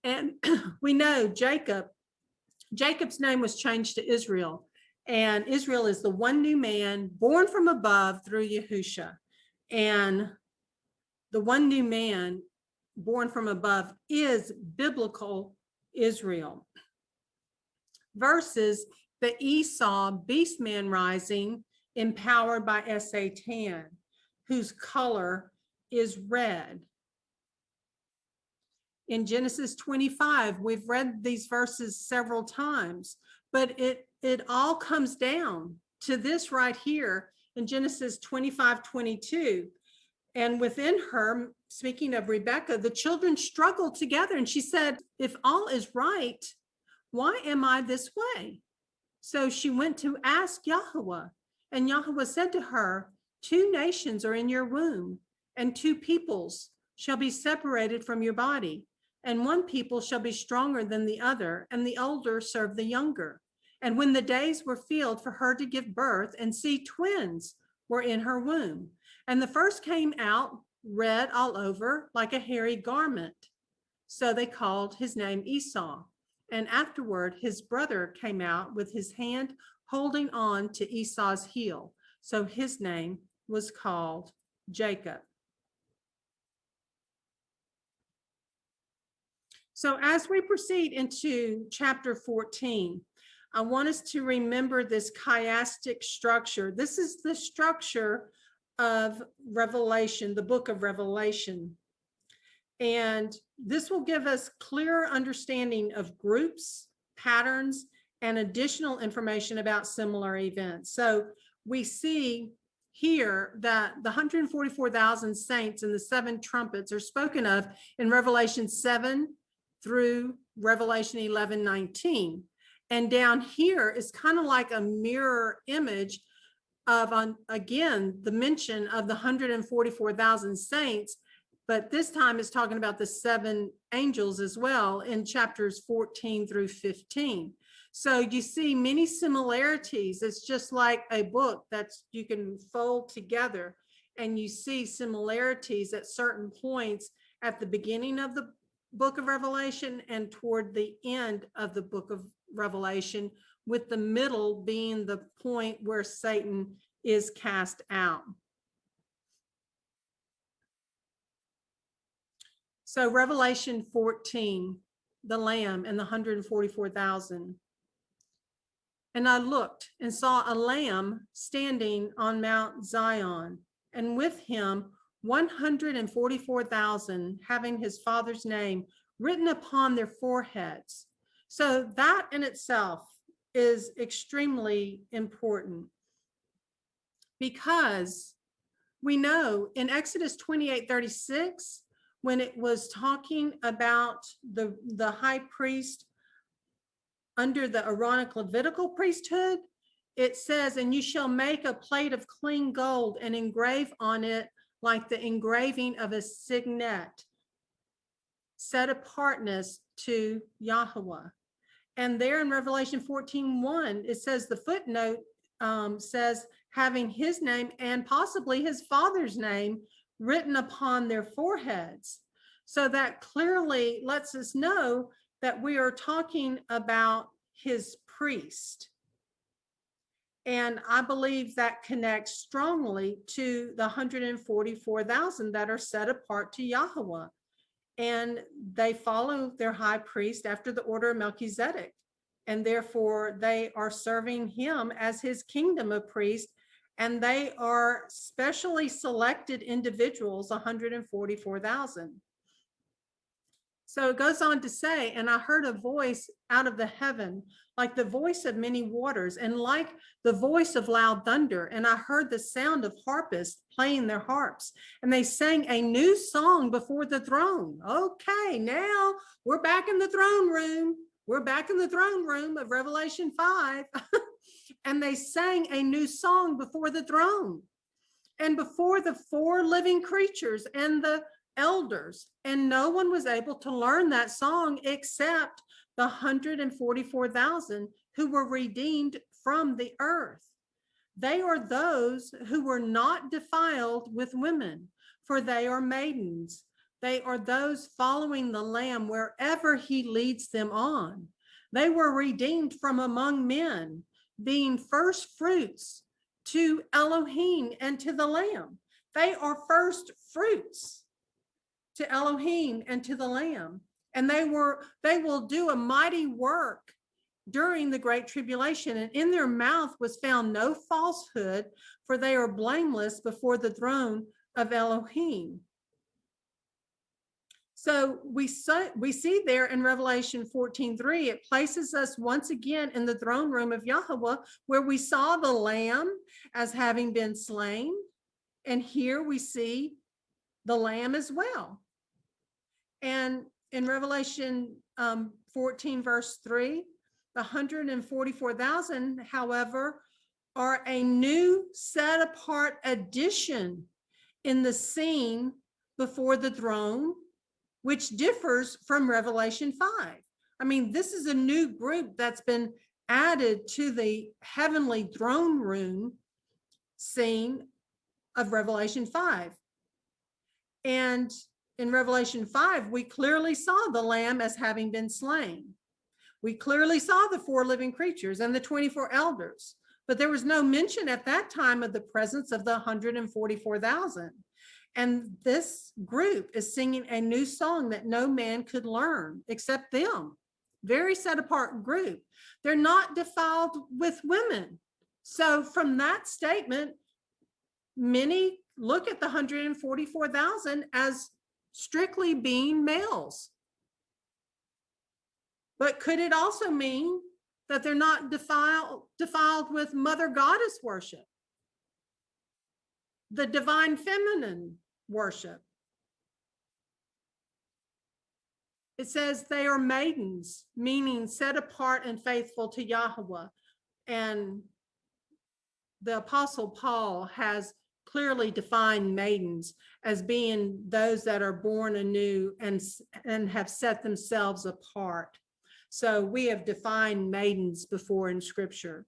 And we know Jacob's name was changed to Israel. And Israel is the one new man born from above through Yahusha. And the one new man born from above is biblical Israel. Versus the Esau beast man rising, empowered by Satan, whose color is red. In Genesis 25, we've read these verses several times, but it all comes down to this right here in Genesis 25:22. And within her, speaking of Rebecca, the children struggled together. And she said, if all is right, why am I this way? So she went to ask Yahweh, and Yahweh said to her, 2 nations are in your womb, and 2 peoples shall be separated from your body, and 1 people shall be stronger than the other, and the older serve the younger. And when the days were filled for her to give birth, and see, twins were in her womb, and the first came out red all over like a hairy garment. So they called his name Esau. And afterward, his brother came out with his hand holding on to Esau's heel. So his name was called Jacob. So as we proceed into chapter 14, I want us to remember this chiastic structure. This is the structure of Revelation, the book of Revelation. And this will give us clearer understanding of groups, patterns, and additional information about similar events. So we see here that the 144,000 saints and the 7 trumpets are spoken of in Revelation 7 through Revelation 11:19. And down here is kind of like a mirror image of, again, the mention of the 144,000 saints, but this time it's talking about the 7 angels as well in chapters 14 through 15. So you see many similarities. It's just like a book that's you can fold together, and you see similarities at certain points at the beginning of the book of Revelation and toward the end of the book of Revelation, with the middle being the point where Satan is cast out. So Revelation 14, the Lamb and the 144,000. And I looked and saw a Lamb standing on Mount Zion, and with him 144,000 having his Father's name written upon their foreheads. So that in itself is extremely important, because we know in Exodus 28:36, when it was talking about the high priest under the Aaronic Levitical priesthood, it says, and you shall make a plate of clean gold and engrave on it like the engraving of a signet, set apartness to Yahweh. And there in Revelation 14:1, it says the footnote says having his name and possibly his father's name written upon their foreheads. So that clearly lets us know that we are talking about his priest. And I believe that connects strongly to the 144,000 that are set apart to Yahweh. And they follow their high priest after the order of Melchizedek. And therefore they are serving him as his kingdom of priests. And they are specially selected individuals, 144,000. So it goes on to say, and I heard a voice out of the heaven, like the voice of many waters, and like the voice of loud thunder. And I heard the sound of harpists playing their harps, and they sang a new song before the throne. Okay, now we're back in the throne room. We're back in the throne room of Revelation 5. And they sang a new song before the throne and before the four living creatures and the elders, and no one was able to learn that song except the 144,000 who were redeemed from the earth. They are those who were not defiled with women, for they are maidens. They are those following the Lamb wherever he leads them on. They were redeemed from among men, being first fruits to Elohim and to the Lamb. They are first fruits to Elohim and to the Lamb. And they will do a mighty work during the Great Tribulation. And in their mouth was found no falsehood, for they are blameless before the throne of Elohim. So we see there in Revelation 14:3, it places us once again in the throne room of Yahweh, where we saw the Lamb as having been slain. And here we see the Lamb as well. And in Revelation 14, verse 3, the 144,000, however, are a new set apart addition in the scene before the throne, which differs from Revelation 5. I mean, this is a new group that's been added to the heavenly throne room scene of Revelation 5. And in Revelation 5, we clearly saw the Lamb as having been slain. We clearly saw the four living creatures and the 24 elders, but there was no mention at that time of the presence of the 144,000. And this group is singing a new song that no man could learn except them. Very set apart group. They're not defiled with women. So from that statement, many look at the 144,000 as strictly being males. But could it also mean that they're not defiled with mother goddess worship, the divine feminine worship? It says they are maidens, meaning set apart and faithful to Yahweh. And the Apostle Paul has clearly defined maidens as being those that are born anew and have set themselves apart. So we have defined maidens before in Scripture.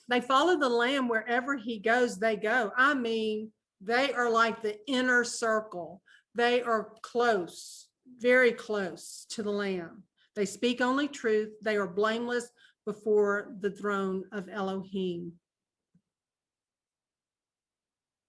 They follow the Lamb wherever he goes, they go. I mean, they are like the inner circle. They are close, very close to the Lamb. They speak only truth. They are blameless before the throne of Elohim.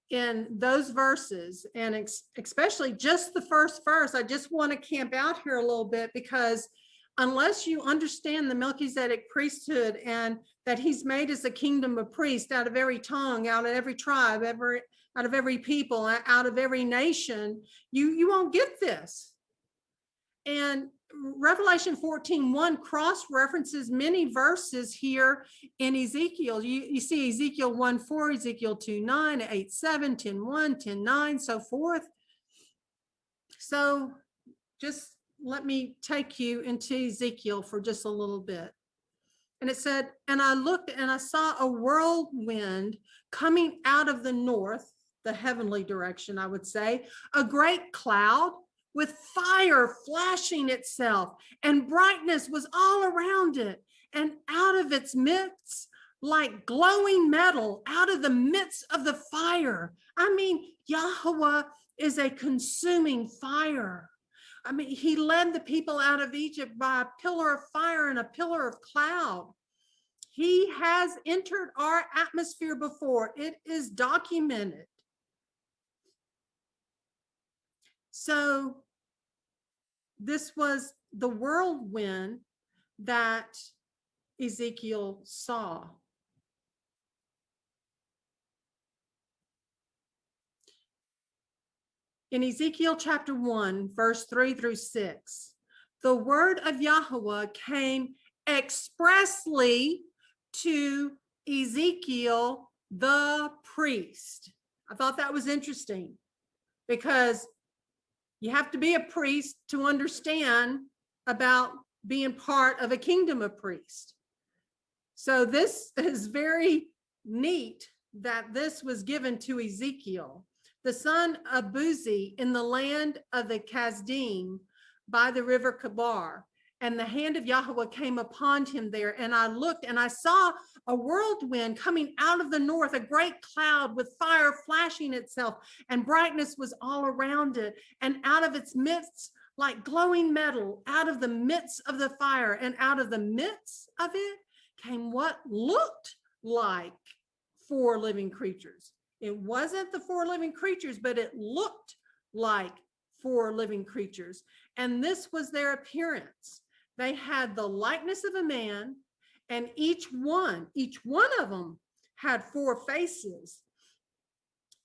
In those verses, and especially just the first verse, I just want to camp out here a little bit, because unless you understand the Melchizedek priesthood and that he's made as a kingdom of priests out of every tongue, out of every tribe, out of every people, out of every nation, you won't get this. And Revelation 14:1 cross-references many verses here in Ezekiel. You see Ezekiel 1:4, Ezekiel 2:9, 8:7, 10:1, 10:9, so forth. So just let me take you into Ezekiel for just a little bit. And it said, and I looked and I saw a whirlwind coming out of the north. the heavenly direction, I would say, a great cloud with fire flashing itself, and brightness was all around it, and out of its midst, like glowing metal, out of the midst of the fire. I mean, Yahweh is a consuming fire. I mean, he led the people out of Egypt by a pillar of fire and a pillar of cloud. He has entered our atmosphere before. It is documented. So this was the whirlwind that Ezekiel saw. In Ezekiel chapter 1, verse 3 through 6, the word of Yahweh came expressly to Ezekiel the priest. I thought that was interesting because you have to be a priest to understand about being part of a kingdom of priests. So this is very neat that this was given to Ezekiel, the son of Buzi, in the land of the Kasdim by the river Kabar. And the hand of Yahweh came upon him there. And I looked and I saw a whirlwind coming out of the north, a great cloud with fire flashing itself, and brightness was all around it. And out of its midst, like glowing metal, out of the midst of the fire, and out of the midst of it came what looked like 4 living creatures. It wasn't the 4 living creatures, but it looked like 4 living creatures. And this was their appearance. They had the likeness of a man, and each one of them had 4 faces,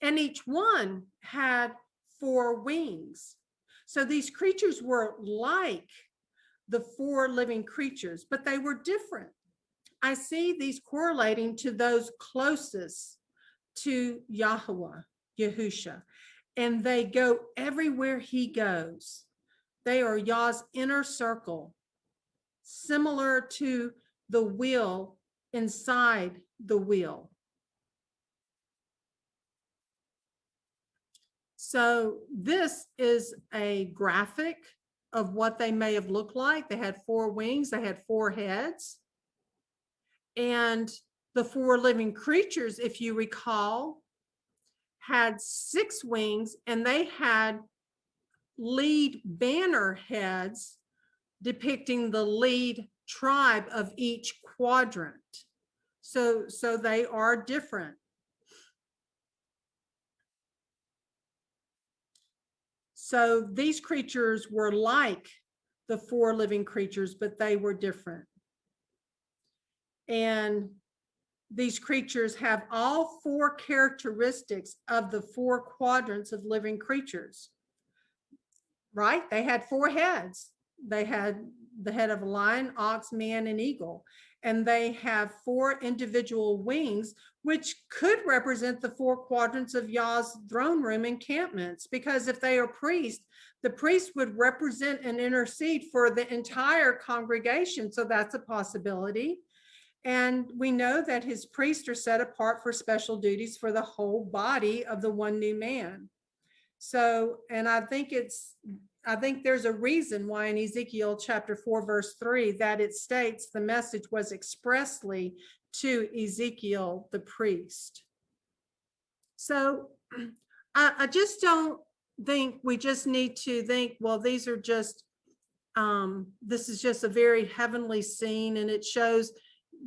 and each one had 4 wings. So these creatures were like the 4 living creatures, but they were different. I see these correlating to those closest to Yahweh, Yahusha, and they go everywhere he goes. They are Yah's inner circle, similar to the wheel inside the wheel. So this is a graphic of what they may have looked like. They had 4 wings, they had 4 heads. And the 4 living creatures, if you recall, had 6 wings, and they had lead banner heads depicting the lead tribe of each quadrant. So they are different. So these creatures were like the 4 living creatures, but they were different. And these creatures have all 4 characteristics of the 4 quadrants of living creatures, right? They had 4 heads. They had the head of a lion, ox, man, and eagle. And they have 4 individual wings, which could represent the 4 quadrants of Yah's throne room encampments. Because if they are priests, the priest would represent and intercede for the entire congregation. So that's a possibility. And we know that his priests are set apart for special duties for the whole body of the one new man. So, and I think there's a reason why in Ezekiel chapter 4, verse 3, that it states the message was expressly to Ezekiel the priest. So I just don't think we just need to think, well, these are just, this is just a very heavenly scene, and it shows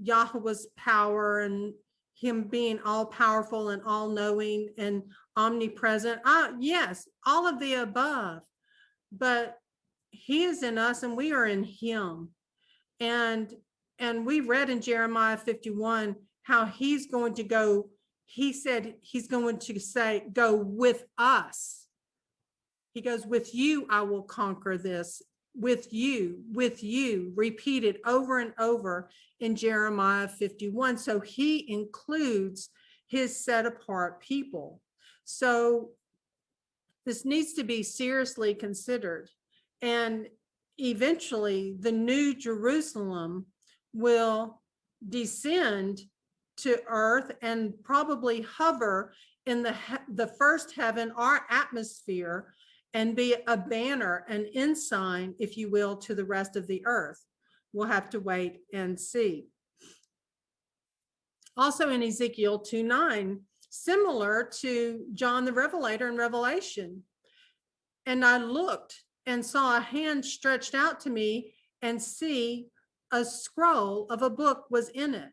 Yahweh's power and him being all powerful and all knowing and omnipresent. Yes, all of the above, but he is in us and we are in him. And we read in Jeremiah 51 how he's going to go. He said he's going to say, go with us. He goes, with you, I will conquer this. With you, repeated over and over in Jeremiah 51. So he includes his set apart people. So this needs to be seriously considered. And eventually the new Jerusalem will descend to earth and probably hover in the first heaven, our atmosphere, and be a banner, an ensign, if you will, to the rest of the earth. We'll have to wait and see. Also in Ezekiel 2:9, similar to John the Revelator in Revelation. And I looked and saw a hand stretched out to me, and see a scroll of a book was in it.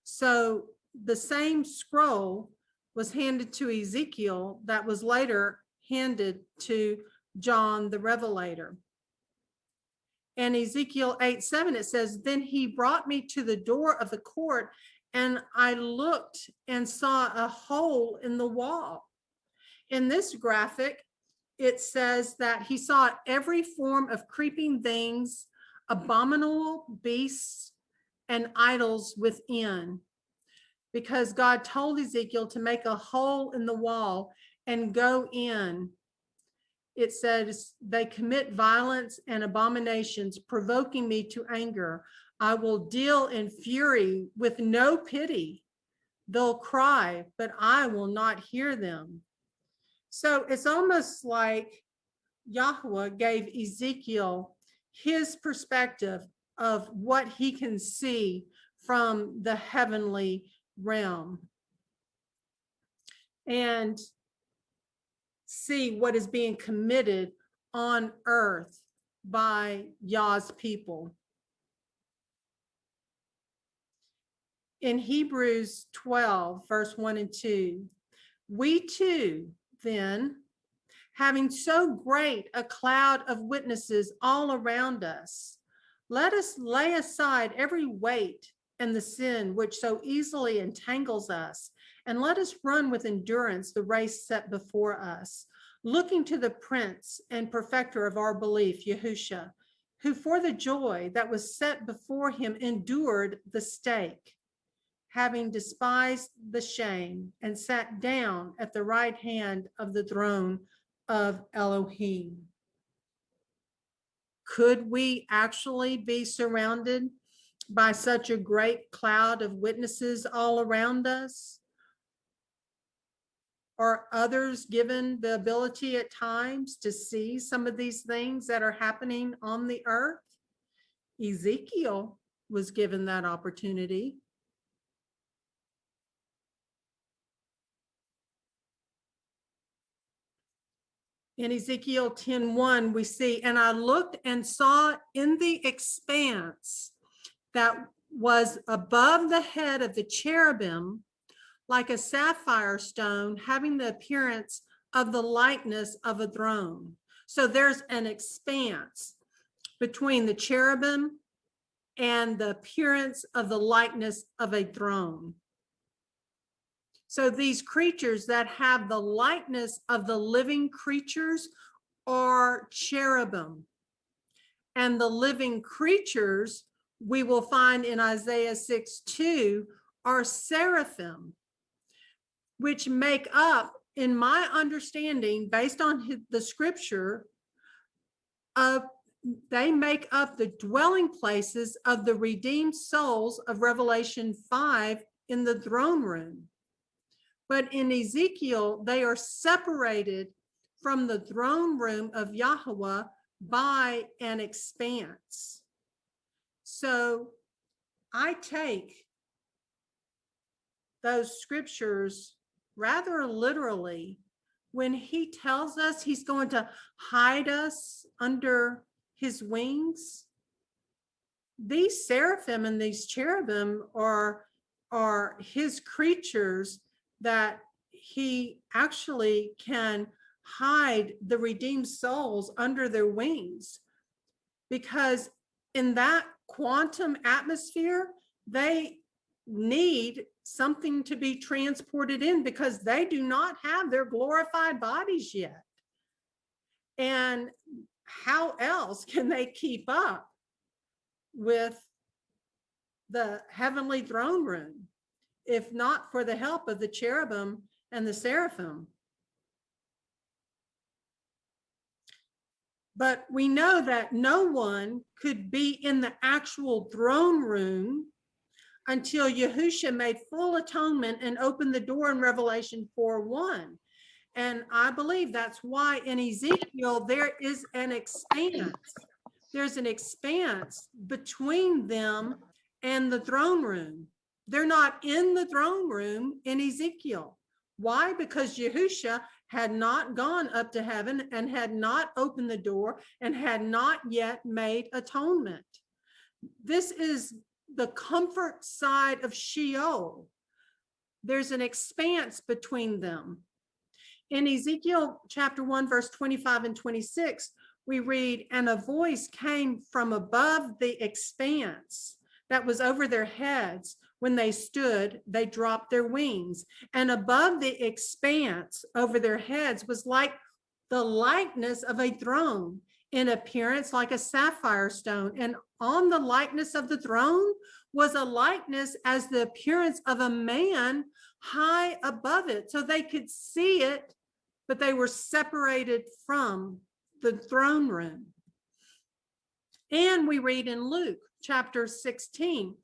So the same scroll was handed to Ezekiel that was later handed to John the Revelator. And Ezekiel 8:7, it says, then he brought me to the door of the court, and I looked and saw a hole in the wall. In this graphic, it says that he saw every form of creeping things, abominable beasts, and idols within. Because God told Ezekiel to make a hole in the wall and go in. It says, they commit violence and abominations, provoking me to anger. I will deal in fury with no pity. They'll cry, but I will not hear them. So it's almost like Yahweh gave Ezekiel his perspective of what he can see from the heavenly realm and see what is being committed on earth by Yah's people. In Hebrews 12, verse 1 and 2, we too, then, having so great a cloud of witnesses all around us, let us lay aside every weight and the sin which so easily entangles us, and let us run with endurance the race set before us, looking to the Prince and Perfecter of our belief, Yahusha, who for the joy that was set before him endured the stake, having despised the shame, and sat down at the right hand of the throne of Elohim. Could we actually be surrounded by such a great cloud of witnesses all around us? Are others given the ability at times to see some of these things that are happening on the earth? Ezekiel was given that opportunity. In Ezekiel 10:1, we see, and I looked and saw in the expanse that was above the head of the cherubim, like a sapphire stone, having the appearance of the likeness of a throne. So there's an expanse between the cherubim and the appearance of the likeness of a throne. So these creatures that have the likeness of the living creatures are cherubim. And the living creatures we will find in Isaiah 6:2 are seraphim, which make up, in my understanding, based on the scripture, they make up the dwelling places of the redeemed souls of Revelation 5 in the throne room. But in Ezekiel, they are separated from the throne room of Yahweh by an expanse. So I take those scriptures rather literally when he tells us he's going to hide us under his wings. These seraphim and these cherubim are his creatures that he actually can hide the redeemed souls under their wings, because in that quantum atmosphere, they need something to be transported in because they do not have their glorified bodies yet. And how else can they keep up with the heavenly throne room if not for the help of the cherubim and the seraphim? But we know that no one could be in the actual throne room until Yahusha made full atonement and opened the door in Revelation 4:1. And I believe that's why in Ezekiel, there is an expanse. There's an expanse between them and the throne room. They're not in the throne room in Ezekiel. Why? Because Yahusha had not gone up to heaven and had not opened the door and had not yet made atonement. This is the comfort side of Sheol. There's an expanse between them. In Ezekiel chapter 1, verse 25 and 26, we read, and a voice came from above the expanse that was over their heads. When they stood, they dropped their wings. And above the expanse over their heads was like the likeness of a throne, in appearance like a sapphire stone. And on the likeness of the throne was a likeness as the appearance of a man high above it. So they could see it, but they were separated from the throne room. And we read in Luke chapter 16,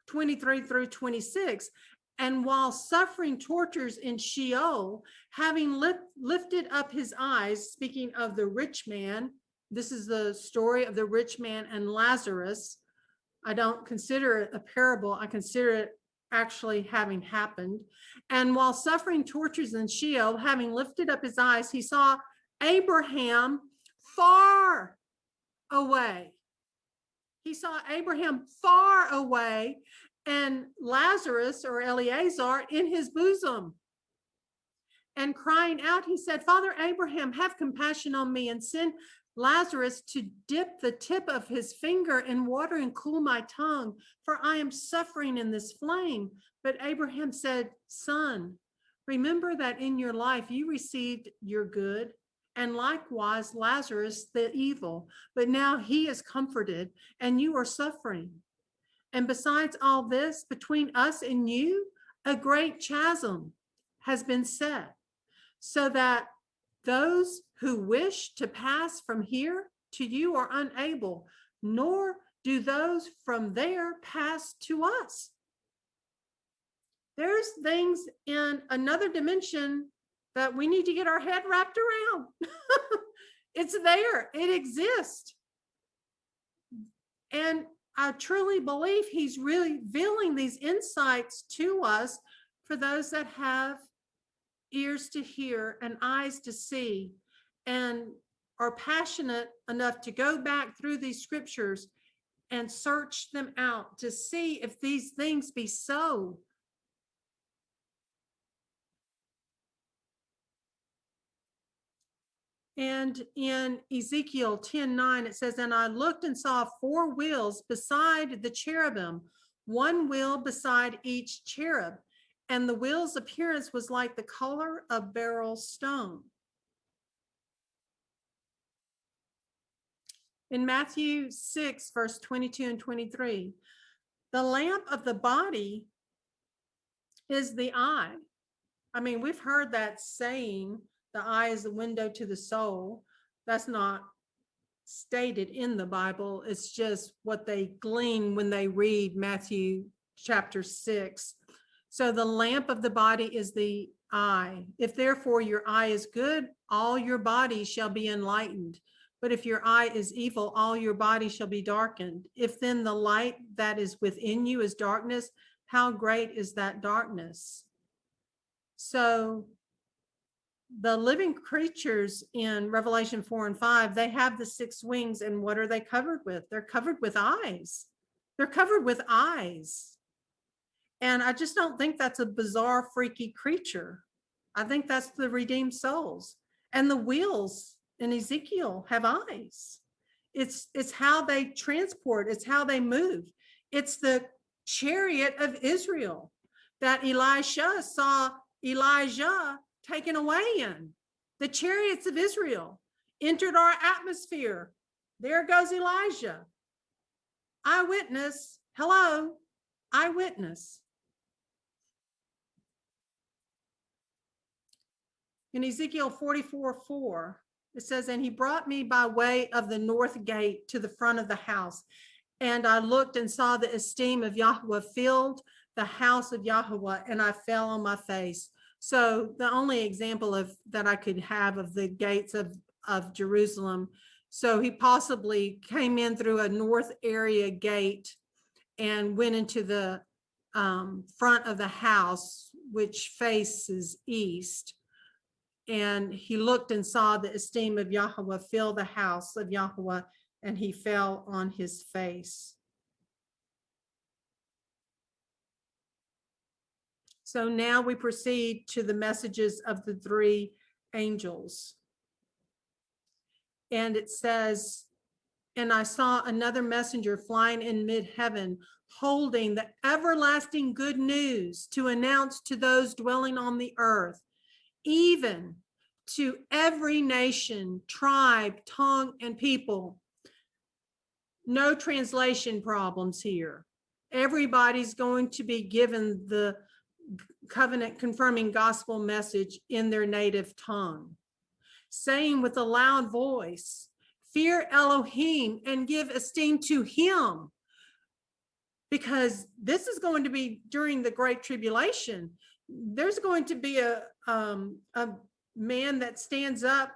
23 through 26, and while suffering tortures in Sheol, having lifted up his eyes, speaking of the rich man, this is the story of the rich man and Lazarus. I don't consider it a parable. I consider it actually having happened. And while suffering tortures in Sheol, having lifted up his eyes, he saw Abraham far away. He saw Abraham far away and Lazarus or Eleazar in his bosom. And crying out, he said, Father Abraham, have compassion on me and send Lazarus to dip the tip of his finger in water and cool my tongue, for I am suffering in this flame. But Abraham said, Son, remember that in your life you received your good, and likewise Lazarus the evil, but now he is comforted and you are suffering. And besides all this, between us and you, a great chasm has been set, so that those who wish to pass from here to you are unable, nor do those from there pass to us. There's things in another dimension that we need to get our head wrapped around. It's there, it exists. And I truly believe he's really revealing these insights to us for those that have ears to hear and eyes to see and are passionate enough to go back through these scriptures and search them out to see if these things be so. And in Ezekiel 10:9, it says, and I looked and saw 4 wheels beside the cherubim, 1 wheel beside each cherub. And the wheel's appearance was like the color of beryl stone. In Matthew 6, verse 22 and 23, the lamp of the body is the eye. I mean, we've heard that saying, the eye is the window to the soul. That's not stated in the Bible. It's just what they glean when they read Matthew chapter 6. So the lamp of the body is the eye. If therefore your eye is good, all your body shall be enlightened. But if your eye is evil, all your body shall be darkened. If then the light that is within you is darkness, how great is that darkness? So the living creatures in Revelation 4 and 5, they have the 6 wings, and what are they covered with? They're covered with eyes. They're covered with eyes. And I just don't think that's a bizarre, freaky creature. I think that's the redeemed souls. And the wheels in Ezekiel have eyes. It's how they transport. It's how they move. It's the chariot of Israel that Elisha saw Elijah taken away in. The chariots of Israel entered our atmosphere. There goes Elijah. Eyewitness. Hello. Eyewitness. In Ezekiel 44:4, it says, and he brought me by way of the north gate to the front of the house. And I looked and saw the esteem of Yahweh filled the house of Yahweh, and I fell on my face. So the only example of that I could have of the gates of Jerusalem. So he possibly came in through a north area gate and went into the front of the house, which faces east. And he looked and saw the esteem of Yahweh fill the house of Yahweh, and he fell on his face. So now we proceed to the messages of the three angels. And it says, and I saw another messenger flying in mid-heaven, holding the everlasting good news to announce to those dwelling on the earth, even to every nation, tribe, tongue, and people. No translation problems here. Everybody's going to be given the covenant confirming gospel message in their native tongue, saying with a loud voice, fear Elohim and give esteem to him. Because this is going to be during the Great Tribulation. There's going to be a man that stands up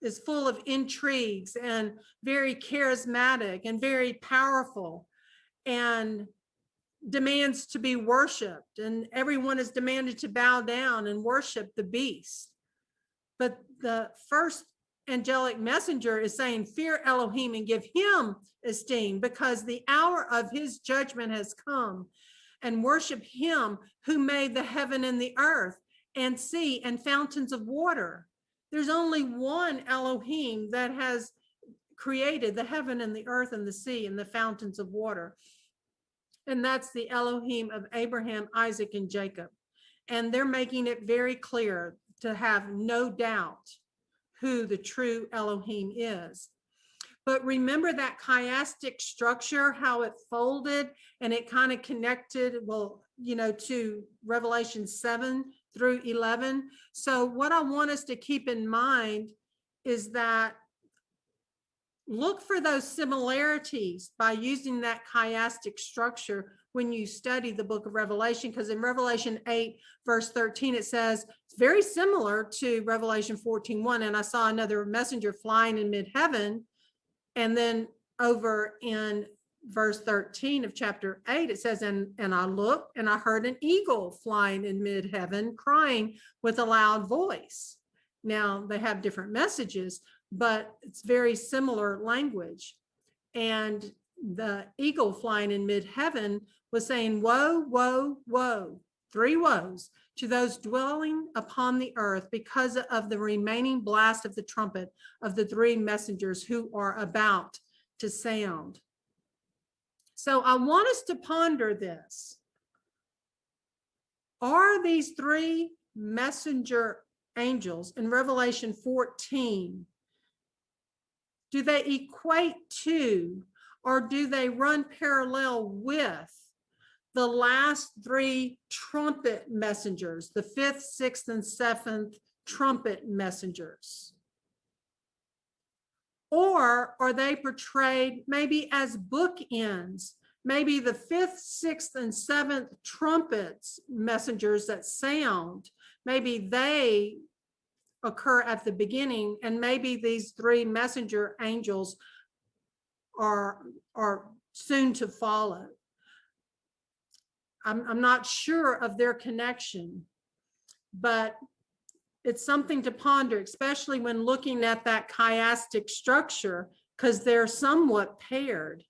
is full of intrigues and very charismatic and very powerful and demands to be worshiped, and everyone is demanded to bow down and worship the beast. But the first angelic messenger is saying, fear Elohim and give him esteem, because the hour of his judgment has come, and worship him who made the heaven and the earth and sea and fountains of water. There's only one Elohim that has created the heaven and the earth and the sea and the fountains of water. And that's the Elohim of Abraham, Isaac, and Jacob. And they're making it very clear to have no doubt who the true Elohim is. But remember that chiastic structure, how it folded and it kind of connected, well, you know, to Revelation 7 through 11. So what I want us to keep in mind is that look for those similarities by using that chiastic structure when you study the book of Revelation, because in Revelation 8, verse 13, it says, it's very similar to Revelation 14:1. And I saw another messenger flying in mid-heaven. And then over in verse 13 of chapter 8, it says, and I looked and I heard an eagle flying in mid-heaven, crying with a loud voice. Now they have different messages, but it's very similar language. And the eagle flying in mid-heaven was saying, woe, woe, woe, 3 woes to those dwelling upon the earth because of the remaining blast of the trumpet of the 3 messengers who are about to sound. So I want us to ponder this. Are these 3 messenger angels in Revelation 14, do they equate to, or do they run parallel with the last 3 trumpet messengers, the 5th, 6th, and 7th trumpet messengers? Or are they portrayed maybe as bookends? Maybe the 5th, 6th, and 7th trumpets messengers that sound, maybe they occur at the beginning, and maybe these 3 messenger angels are soon to follow. I'm not sure of their connection, but it's something to ponder, especially when looking at that chiastic structure, because they're somewhat paired.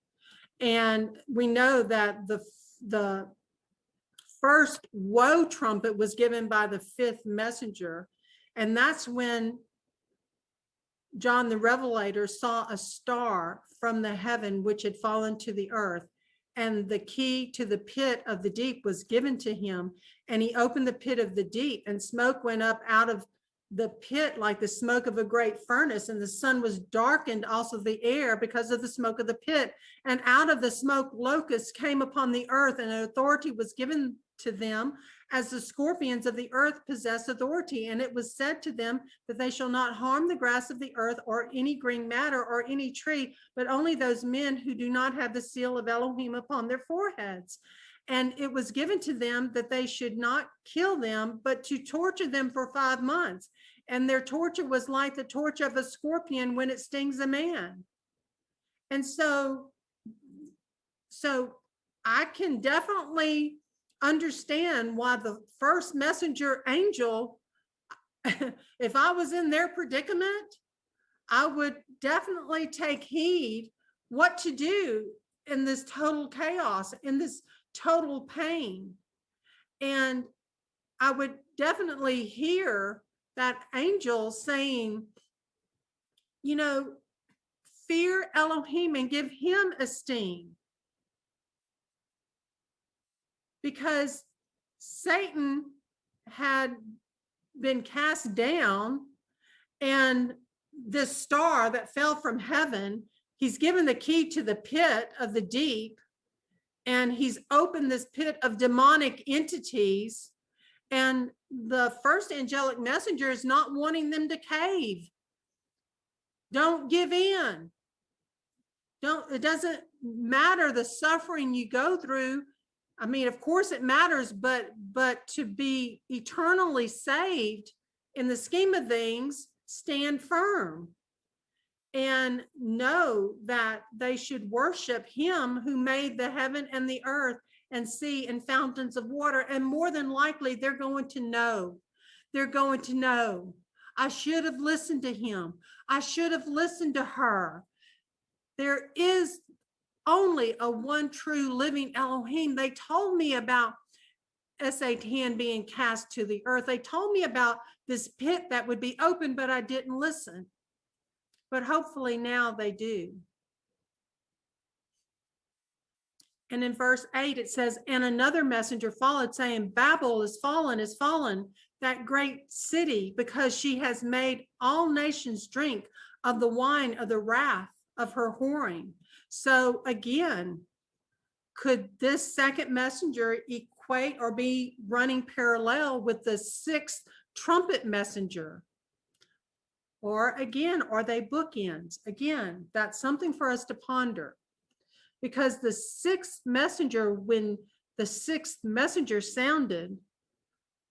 And we know that the first woe trumpet was given by the 5th messenger. And that's when John the Revelator saw a star from the heaven which had fallen to the earth. And the key to the pit of the deep was given to him. And he opened the pit of the deep, and smoke went up out of the pit like the smoke of a great furnace. And the sun was darkened, also the air, because of the smoke of the pit. And out of the smoke locusts came upon the earth, and authority was given to them, as the scorpions of the earth possess authority. And it was said to them that they shall not harm the grass of the earth or any green matter or any tree, but only those men who do not have the seal of Elohim upon their foreheads. And it was given to them that they should not kill them, but to torture them for 5 months. And their torture was like the torture of a scorpion when it stings a man. And so I can definitely understand why the first messenger angel, if I was in their predicament, I would definitely take heed what to do in this total chaos, in this total pain. And I would definitely hear that angel saying, you know, fear Elohim and give him esteem. Because Satan had been cast down, and this star that fell from heaven, he's given the key to the pit of the deep, and he's opened this pit of demonic entities. And the first angelic messenger is not wanting them to cave. Don't give in. It doesn't matter the suffering you go through. I mean, of course it matters, but to be eternally saved in the scheme of things, stand firm and know that they should worship him who made the heaven and the earth and sea and fountains of water. And more than likely, they're going to know. They're going to know. I should have listened to him. I should have listened to her. There is only a one true living Elohim. They told me about Satan being cast to the earth. They told me about this pit that would be open, but I didn't listen. But hopefully now they do. And in verse 8, it says, and another messenger followed, saying, Babel is fallen, that great city, because she has made all nations drink of the wine of the wrath of her whoring. So again, could this second messenger equate or be running parallel with the sixth trumpet messenger? Or again, are they bookends? Again, that's something for us to ponder. Because the sixth messenger, when the sixth messenger sounded,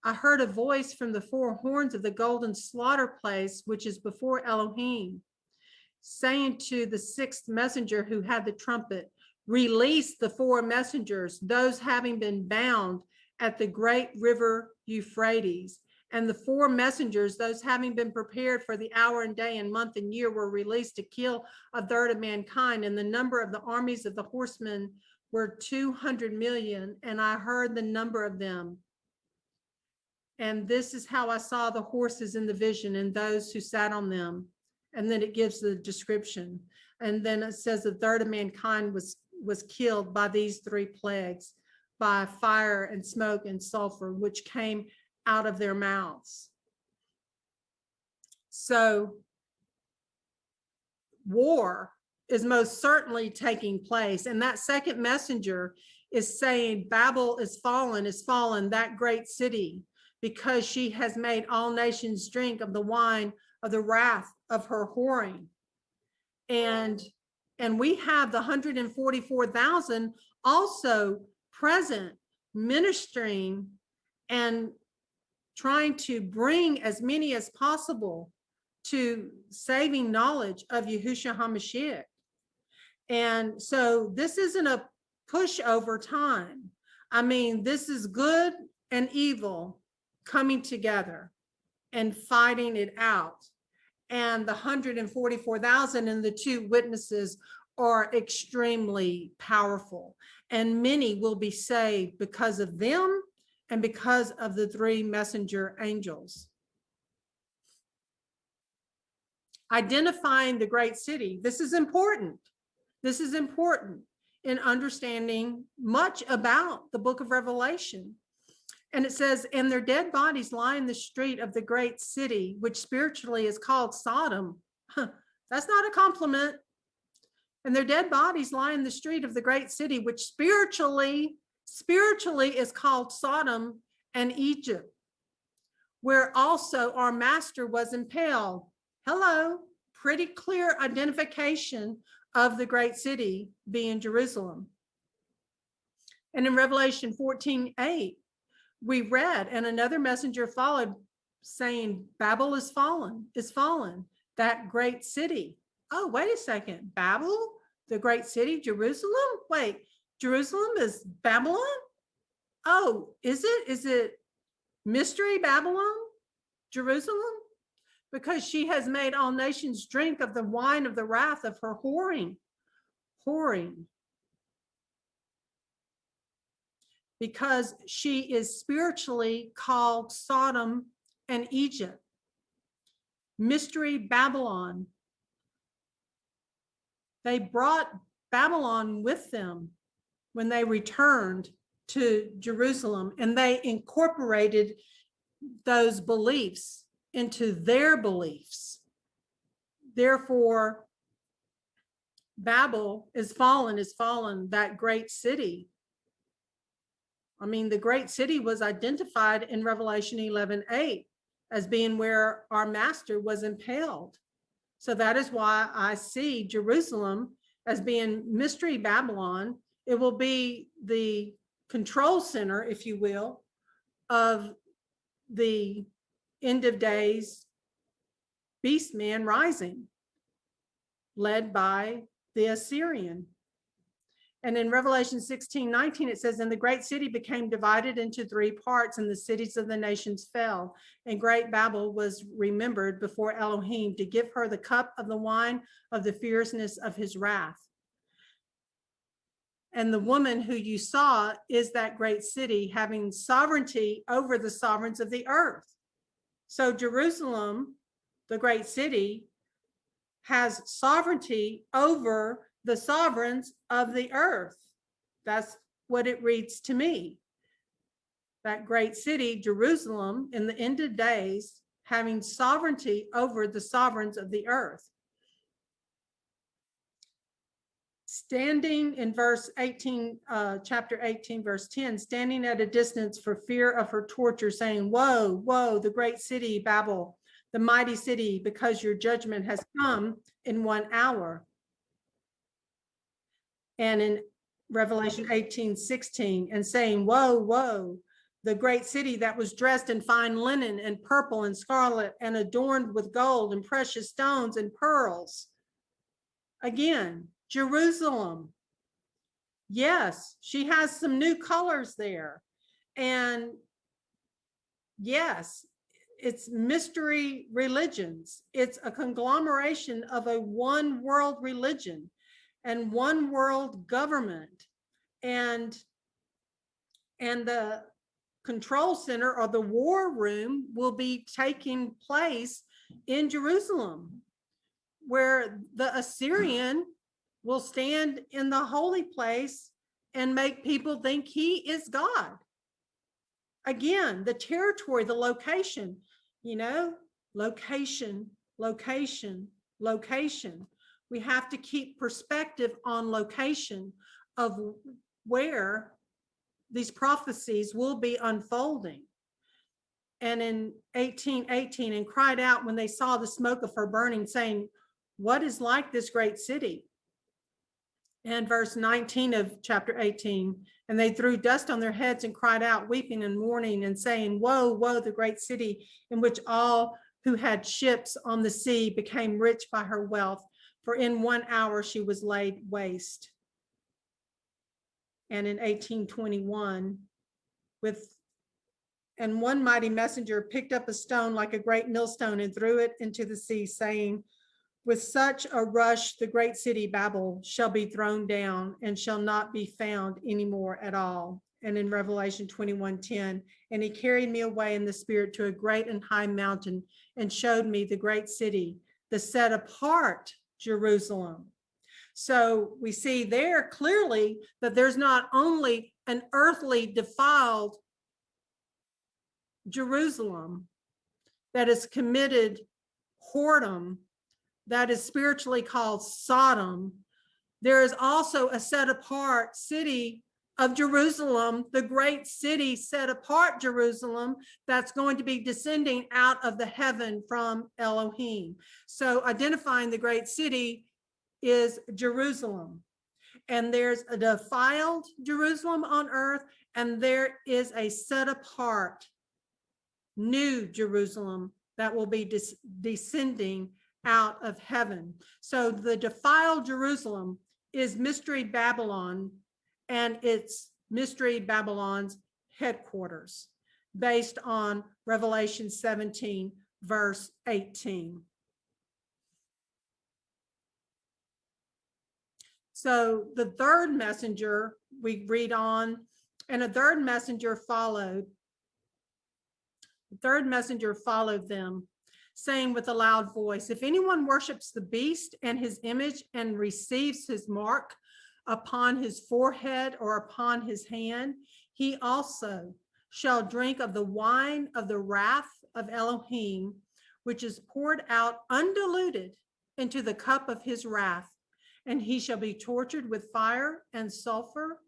I heard a voice from the four horns of the golden slaughter place, which is before Elohim, saying to the sixth messenger who had the trumpet, release the four messengers, those having been bound at the great river Euphrates. And the four messengers, those having been prepared for the hour and day and month and year, were released to kill a third of mankind. And the number of the armies of the horsemen were 200 million. And I heard the number of them. And this is how I saw the horses in the vision and those who sat on them. And then it gives the description. And then it says a third of mankind was killed by these three plagues, by fire and smoke and sulfur, which came out of their mouths. So war is most certainly taking place. And that second messenger is saying, Babel is fallen, that great city, because she has made all nations drink of the wine of the wrath of her whoring. And we have the 144,000 also present, ministering and trying to bring as many as possible to saving knowledge of Yahusha HaMashiach. And so this isn't a pushover time. I mean, this is good and evil coming together and fighting it out. And the 144,000 and the two witnesses are extremely powerful. And many will be saved because of them and because of the three messenger angels. Identifying the great city. This is important. This is important in understanding much about the book of Revelation. And it says, and their dead bodies lie in the street of the great city, which spiritually is called Sodom. That's not a compliment. And their dead bodies lie in the street of the great city, which spiritually is called Sodom, and Egypt, where also our master was impaled. Hello, pretty clear identification of the great city being Jerusalem. And in Revelation 14:8, we read, and another messenger followed, saying, Babel is fallen, that great city. Oh, wait a second, Babel, the great city, Jerusalem? Wait, Jerusalem is Babylon? Oh, is it? Is it mystery Babylon, Jerusalem? Because she has made all nations drink of the wine of the wrath of her whoring. Because she is spiritually called Sodom and Egypt. Mystery Babylon. They brought Babylon with them when they returned to Jerusalem, and they incorporated those beliefs into their beliefs. Therefore, Babel is fallen, that great city. I mean, the great city was identified in Revelation 11:8 as being where our master was impaled. So that is why I see Jerusalem as being mystery Babylon. It will be the control center, if you will, of the end of days beast man rising, led by the Assyrian. And in Revelation 16:19, it says, and the great city became divided into 3 parts, and the cities of the nations fell. And great Babel was remembered before Elohim to give her the cup of the wine of the fierceness of his wrath. And the woman who you saw is that great city, having sovereignty over the sovereigns of the earth. So Jerusalem, the great city, has sovereignty over the sovereigns of the earth. That's what it reads to me. That great city, Jerusalem, in the end of days, having sovereignty over the sovereigns of the earth. Standing in verse 18, chapter 18, verse 10, standing at a distance for fear of her torture, saying, woe, woe, the great city, Babel, the mighty city, because your judgment has come in 1 hour. And in Revelation 18:16, and saying, woe, woe, the great city that was dressed in fine linen and purple and scarlet and adorned with gold and precious stones and pearls. Again, Jerusalem. Yes, she has some new colors there. And yes, it's mystery religions. It's a conglomeration of a one world religion and one world government. And the control center or the war room will be taking place in Jerusalem, where the Assyrian will stand in the holy place and make people think he is God. Again, the territory, the location, location, location, location. We have to keep perspective on location of where these prophecies will be unfolding. And in 18:18, and cried out when they saw the smoke of her burning, saying, what is like this great city? And verse 19 of chapter 18, and they threw dust on their heads and cried out, weeping and mourning and saying, woe, woe, the great city in which all who had ships on the sea became rich by her wealth, for in 1 hour she was laid waste. And in 18:21, and one mighty messenger picked up a stone like a great millstone and threw it into the sea, saying, with such a rush, the great city Babel shall be thrown down and shall not be found anymore at all. And in Revelation 21:10, and he carried me away in the spirit to a great and high mountain and showed me the great city, the set apart Jerusalem. So we see there clearly that there's not only an earthly defiled Jerusalem that is committed whoredom, that is spiritually called Sodom. There is also a set apart city of Jerusalem, the great city set apart Jerusalem, that's going to be descending out of the heaven from Elohim. So identifying the great city is Jerusalem. And there's a defiled Jerusalem on earth, and there is a set apart new Jerusalem that will be descending out of heaven. So the defiled Jerusalem is Mystery Babylon, and it's Mystery Babylon's headquarters, based on Revelation 17, verse 18. So the third messenger, we read on, and a third messenger followed. The third messenger followed them, saying with a loud voice, if anyone worships the beast and his image and receives his mark upon his forehead or upon his hand, he also shall drink of the wine of the wrath of Elohim, which is poured out undiluted into the cup of his wrath. And he shall be tortured with fire and sulfur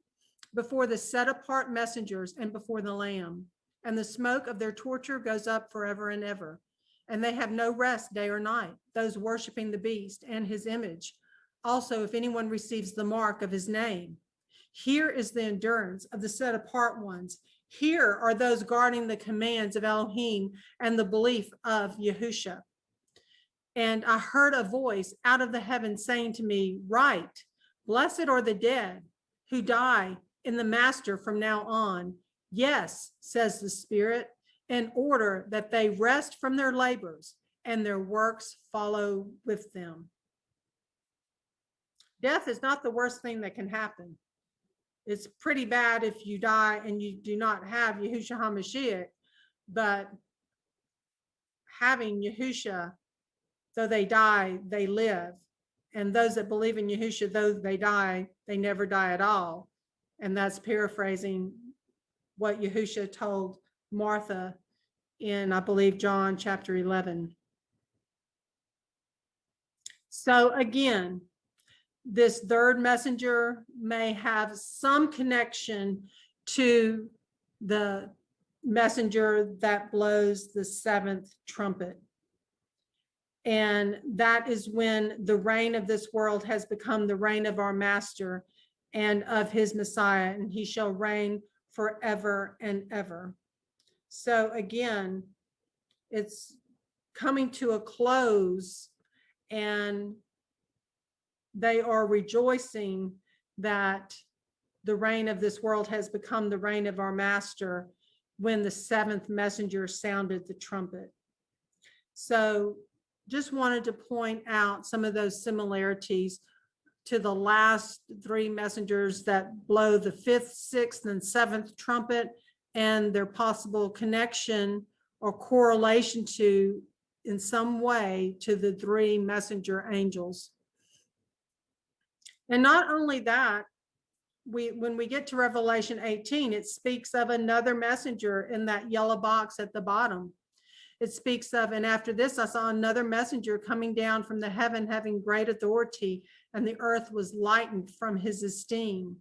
before the set apart messengers and before the Lamb. And the smoke of their torture goes up forever and ever. And they have no rest day or night, those worshiping the beast and his image. Also, if anyone receives the mark of his name, here is the endurance of the set apart ones. Here are those guarding the commands of Elohim and the belief of Yahusha. And I heard a voice out of the heavens saying to me, write, blessed are the dead who die in the Master from now on. Yes, says the Spirit, in order that they rest from their labors and their works follow with them. Death is not the worst thing that can happen. It's pretty bad if you die and you do not have Yahusha HaMashiach, but having Yahusha, though they die, they live. And those that believe in Yahusha, though they die, they never die at all. And that's paraphrasing what Yahusha told Martha in, I believe, John chapter 11. So again, this third messenger may have some connection to the messenger that blows the seventh trumpet. And that is when the reign of this world has become the reign of our master and of his Messiah, and he shall reign forever and ever. So again, it's coming to a close, and they are rejoicing that the reign of this world has become the reign of our master when the seventh messenger sounded the trumpet. So just wanted to point out some of those similarities to the last three messengers that blow the fifth, sixth, and seventh trumpet, and their possible connection or correlation to, in some way, to the three messenger angels. And not only that, when we get to Revelation 18, it speaks of another messenger in that yellow box at the bottom. It speaks of, and after this, I saw another messenger coming down from the heaven, having great authority, and the earth was lightened from his esteem.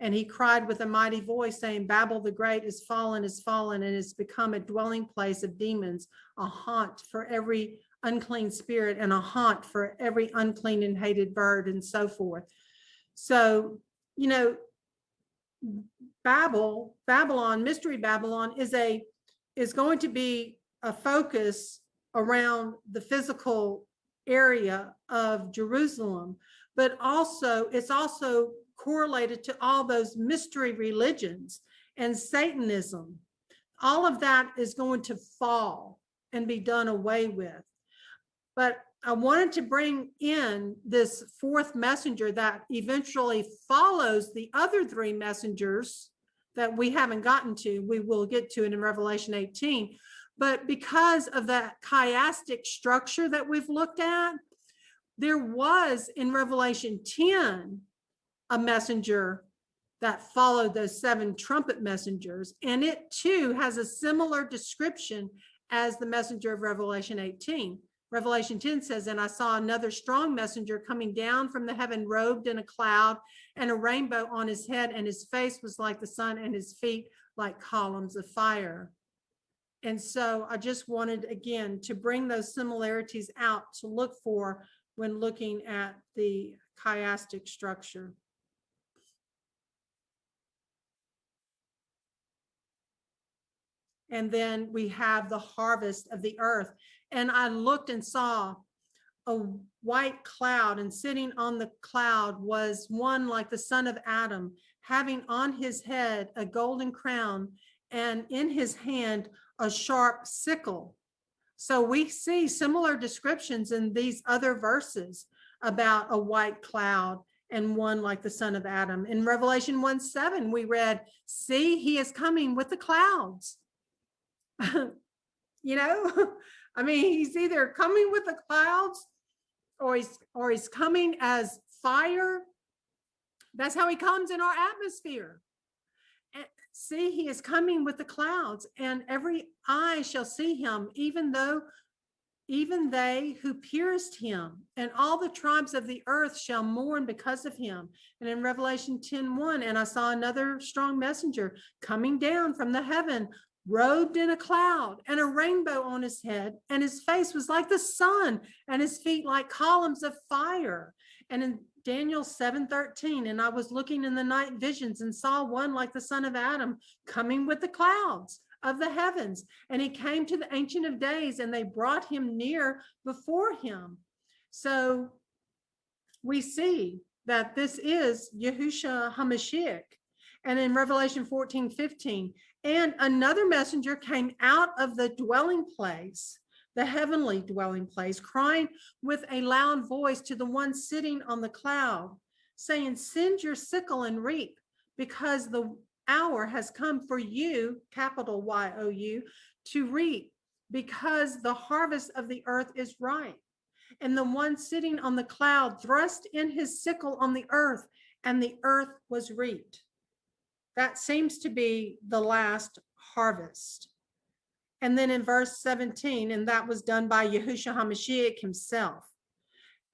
And he cried with a mighty voice, saying, Babel the great is fallen, and is become a dwelling place of demons, a haunt for every unclean spirit, and a haunt for every unclean and hated bird, and so forth. So, you know, Babylon, Mystery Babylon is going to be a focus around the physical area of Jerusalem, but also it's also correlated to all those mystery religions and Satanism. All of that is going to fall and be done away with. But I wanted to bring in this fourth messenger that eventually follows the other three messengers that we haven't gotten to. We will get to it in Revelation 18. But because of that chiastic structure that we've looked at, there was in Revelation 10 a messenger that followed those seven trumpet messengers, and it too has a similar description as the messenger of Revelation 18. Revelation 10 says, and I saw another strong messenger coming down from the heaven, robed in a cloud and a rainbow on his head, and his face was like the sun and his feet like columns of fire. And so I just wanted, again, to bring those similarities out to look for when looking at the chiastic structure. And then we have the harvest of the earth. And I looked and saw a white cloud, and sitting on the cloud was one like the son of Adam, having on his head a golden crown, and in his hand a sharp sickle. So we see similar descriptions in these other verses about a white cloud and one like the son of Adam. In Revelation 1:7, we read, see, he is coming with the clouds. You know, I mean, he's either coming with the clouds or he's coming as fire. That's how he comes in our atmosphere. And see, he is coming with the clouds, and every eye shall see him, even they who pierced him, and all the tribes of the earth shall mourn because of him. And in Revelation 10:1, and I saw another strong messenger coming down from the heaven, robed in a cloud and a rainbow on his head, and his face was like the sun and his feet like columns of fire. And in Daniel 7:13, and I was looking in the night visions and saw one like the son of Adam coming with the clouds of the heavens, and he came to the Ancient of Days, and they brought him near before him. So we see that this is Yahusha HaMashiach. And in Revelation 14:15, and another messenger came out of the dwelling place, the heavenly dwelling place, crying with a loud voice to the one sitting on the cloud, saying, send your sickle and reap, because the hour has come for you, capital Y-O-U, to reap, because the harvest of the earth is ripe. And the one sitting on the cloud thrust in his sickle on the earth, and the earth was reaped. That seems to be the last harvest. And then in verse 17, and that was done by Yahusha HaMashiach himself.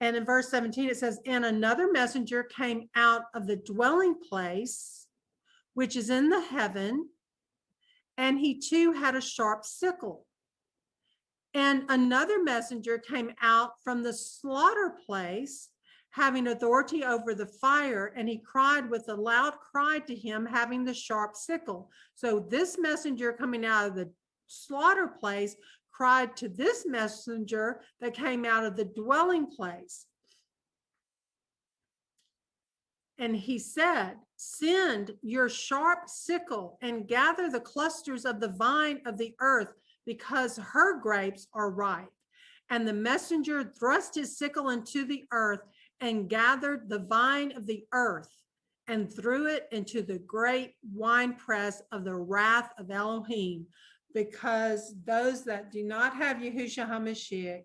And in verse 17, it says, and another messenger came out of the dwelling place, which is in the heaven, and he too had a sharp sickle. And another messenger came out from the slaughter place, having authority over the fire, and he cried with a loud cry to him, having the sharp sickle. So this messenger coming out of the slaughter place cried to this messenger that came out of the dwelling place. And he said, send your sharp sickle and gather the clusters of the vine of the earth, because her grapes are ripe. And the messenger thrust his sickle into the earth and gathered the vine of the earth and threw it into the great winepress of the wrath of Elohim, because those that do not have Yahusha HaMashiach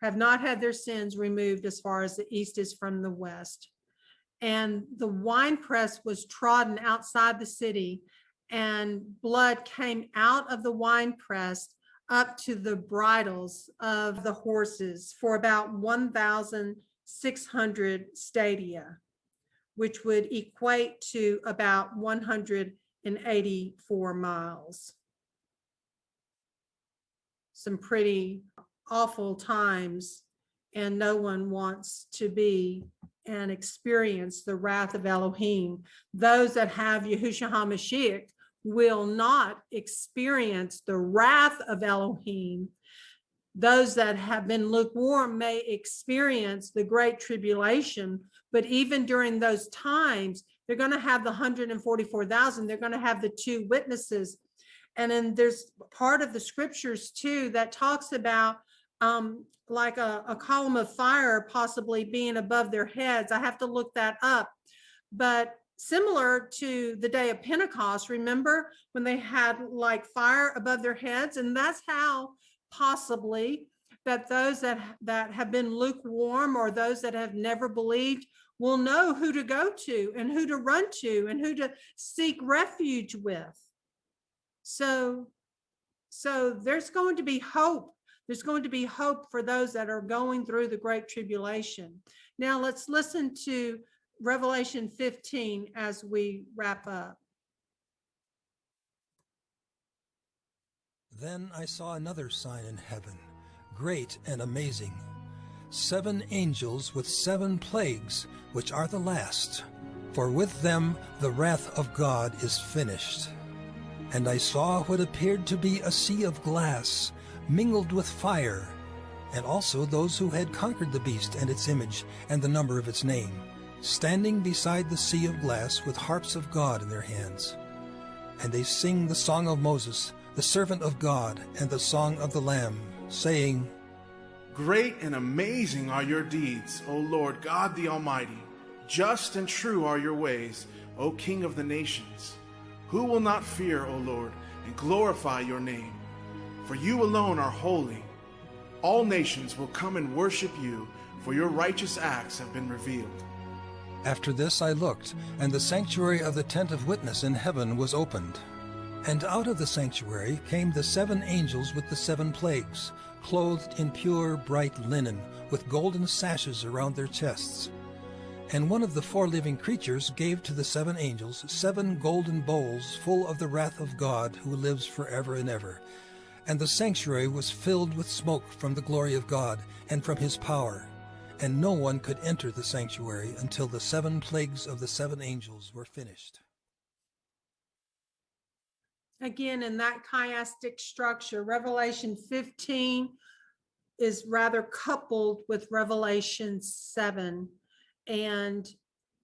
have not had their sins removed as far as the east is from the west. And the winepress was trodden outside the city, and blood came out of the winepress up to the bridles of the horses for about 1,600 stadia, which would equate to about 184 miles. Some pretty awful times, and no one wants to be and experience the wrath of Elohim. Those that have Yahusha HaMashiach will not experience the wrath of Elohim. Those that have been lukewarm may experience the Great Tribulation, but even during those times, they're going to have the 144,000. They're going to have the two witnesses. And then there's part of the scriptures too that talks about like a column of fire possibly being above their heads. I have to look that up. But similar to the day of Pentecost, remember when they had like fire above their heads? And that's how possibly that those that have been lukewarm, or those that have never believed, will know who to go to and who to run to and who to seek refuge with. So there's going to be hope There's going to be hope for those that are going through the Great Tribulation. Now let's listen to Revelation 15 as we wrap up. Then I saw another sign in heaven, great and amazing. 7 angels with 7 plagues, which are the last, for with them the wrath of God is finished. And I saw what appeared to be a sea of glass, mingled with fire, and also those who had conquered the beast and its image and the number of its name, standing beside the sea of glass with harps of God in their hands. And they sing the song of Moses, the servant of God, and the song of the Lamb, saying, Great and amazing are your deeds, O Lord God the Almighty. Just and true are your ways, O King of the nations. Who will not fear, O Lord, and glorify your name? For you alone are holy. All nations will come and worship you, for your righteous acts have been revealed. After this I looked, and the sanctuary of the tent of witness in heaven was opened. And out of the sanctuary came the 7 angels with the 7 plagues, clothed in pure bright linen, with golden sashes around their chests. And one of the 4 living creatures gave to the 7 angels 7 golden bowls full of the wrath of God, who lives forever and ever. And the sanctuary was filled with smoke from the glory of God and from his power. And no one could enter the sanctuary until the 7 plagues of the 7 angels were finished. Again, in that chiastic structure, Revelation 15 is rather coupled with Revelation 7. And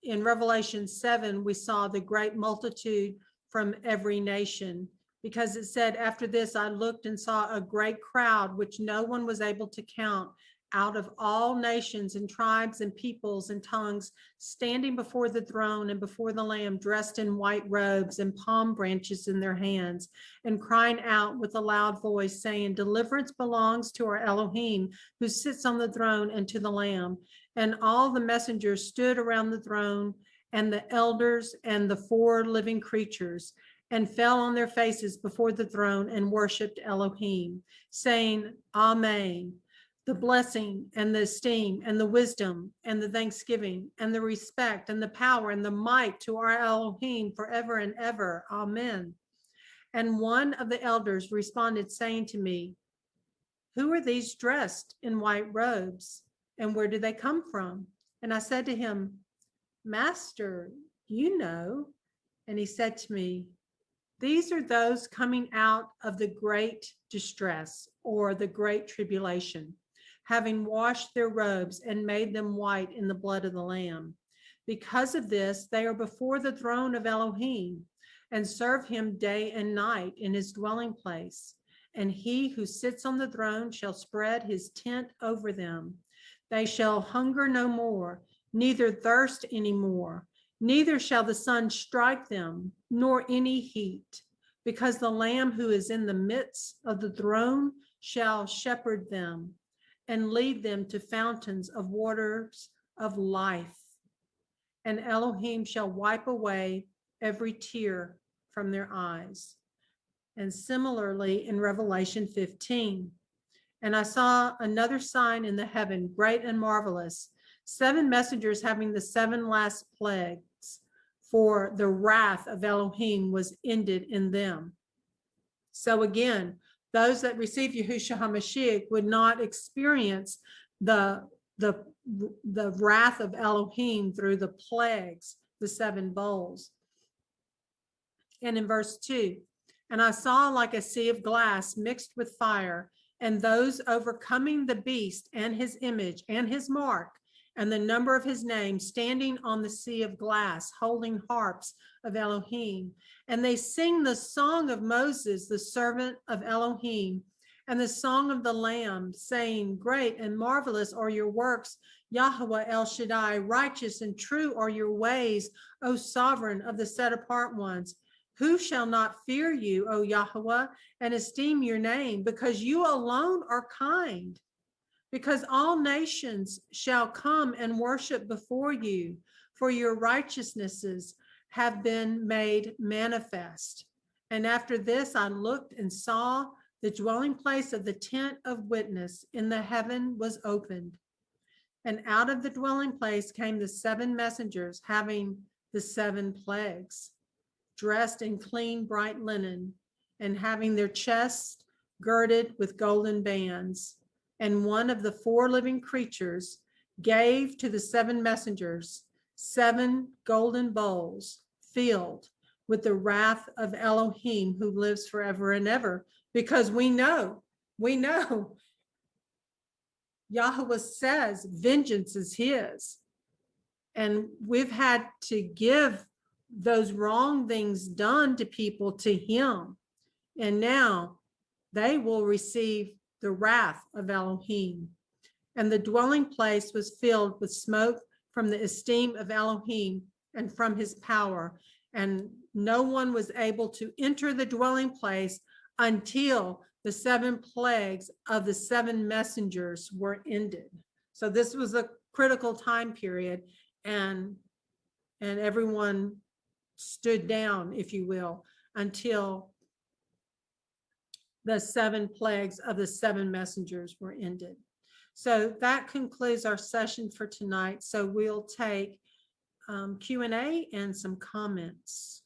in Revelation 7, we saw the great multitude from every nation, because it said, after this, I looked and saw a great crowd, which no one was able to count, out of all nations and tribes and peoples and tongues, standing before the throne and before the Lamb, dressed in white robes and palm branches in their hands, and crying out with a loud voice, saying, Deliverance belongs to our Elohim, who sits on the throne, and to the Lamb. And all the messengers stood around the throne, and the elders and the 4 living creatures, and fell on their faces before the throne and worshiped Elohim, saying, Amen. The blessing and the esteem and the wisdom and the thanksgiving and the respect and the power and the might to our Elohim forever and ever. Amen. And one of the elders responded, saying to me, Who are these dressed in white robes, and where do they come from? And I said to him, Master, you know. And he said to me, These are those coming out of the great distress, or the great tribulation, having washed their robes and made them white in the blood of the Lamb. Because of this, they are before the throne of Elohim, and serve him day and night in his dwelling place. And he who sits on the throne shall spread his tent over them. They shall hunger no more, neither thirst any more, neither shall the sun strike them, nor any heat, because the Lamb who is in the midst of the throne shall shepherd them and lead them to fountains of waters of life. And Elohim shall wipe away every tear from their eyes. And similarly in Revelation 15, and I saw another sign in the heaven, great and marvelous, 7 messengers having the 7 last plagues, for the wrath of Elohim was ended in them. So again, those that receive Yahusha HaMashiach would not experience the wrath of Elohim through the plagues, the 7 bowls. And in verse 2, and I saw like a sea of glass mixed with fire, and those overcoming the beast and his image and his mark and the number of his name, standing on the sea of glass, holding harps of Elohim. And they sing the song of Moses, the servant of Elohim, and the song of the Lamb, saying, Great and marvelous are your works, Yahweh El Shaddai. Righteous and true are your ways, O sovereign of the set apart ones. Who shall not fear you, O Yahweh, and esteem your name, because you alone are kind? Because all nations shall come and worship before you, for your righteousnesses have been made manifest. And after this I looked and saw the dwelling place of the tent of witness in the heaven was opened. And out of the dwelling place came the 7 messengers having the 7 plagues, dressed in clean, bright linen, and having their chests girded with golden bands. And one of the 4 living creatures gave to the 7 messengers 7 golden bowls filled with the wrath of Elohim, who lives forever and ever. Because we know Yahweh says vengeance is his. And we've had to give those wrong things done to people to him. And now they will receive the wrath of Elohim. And the dwelling place was filled with smoke from the esteem of Elohim and from his power. And no one was able to enter the dwelling place until the 7 plagues of the 7 messengers were ended. So this was a critical time period, and everyone stood down, if you will, until the 7 plagues of the 7 messengers were ended. So that concludes our session for tonight. So we'll take Q&A and some comments.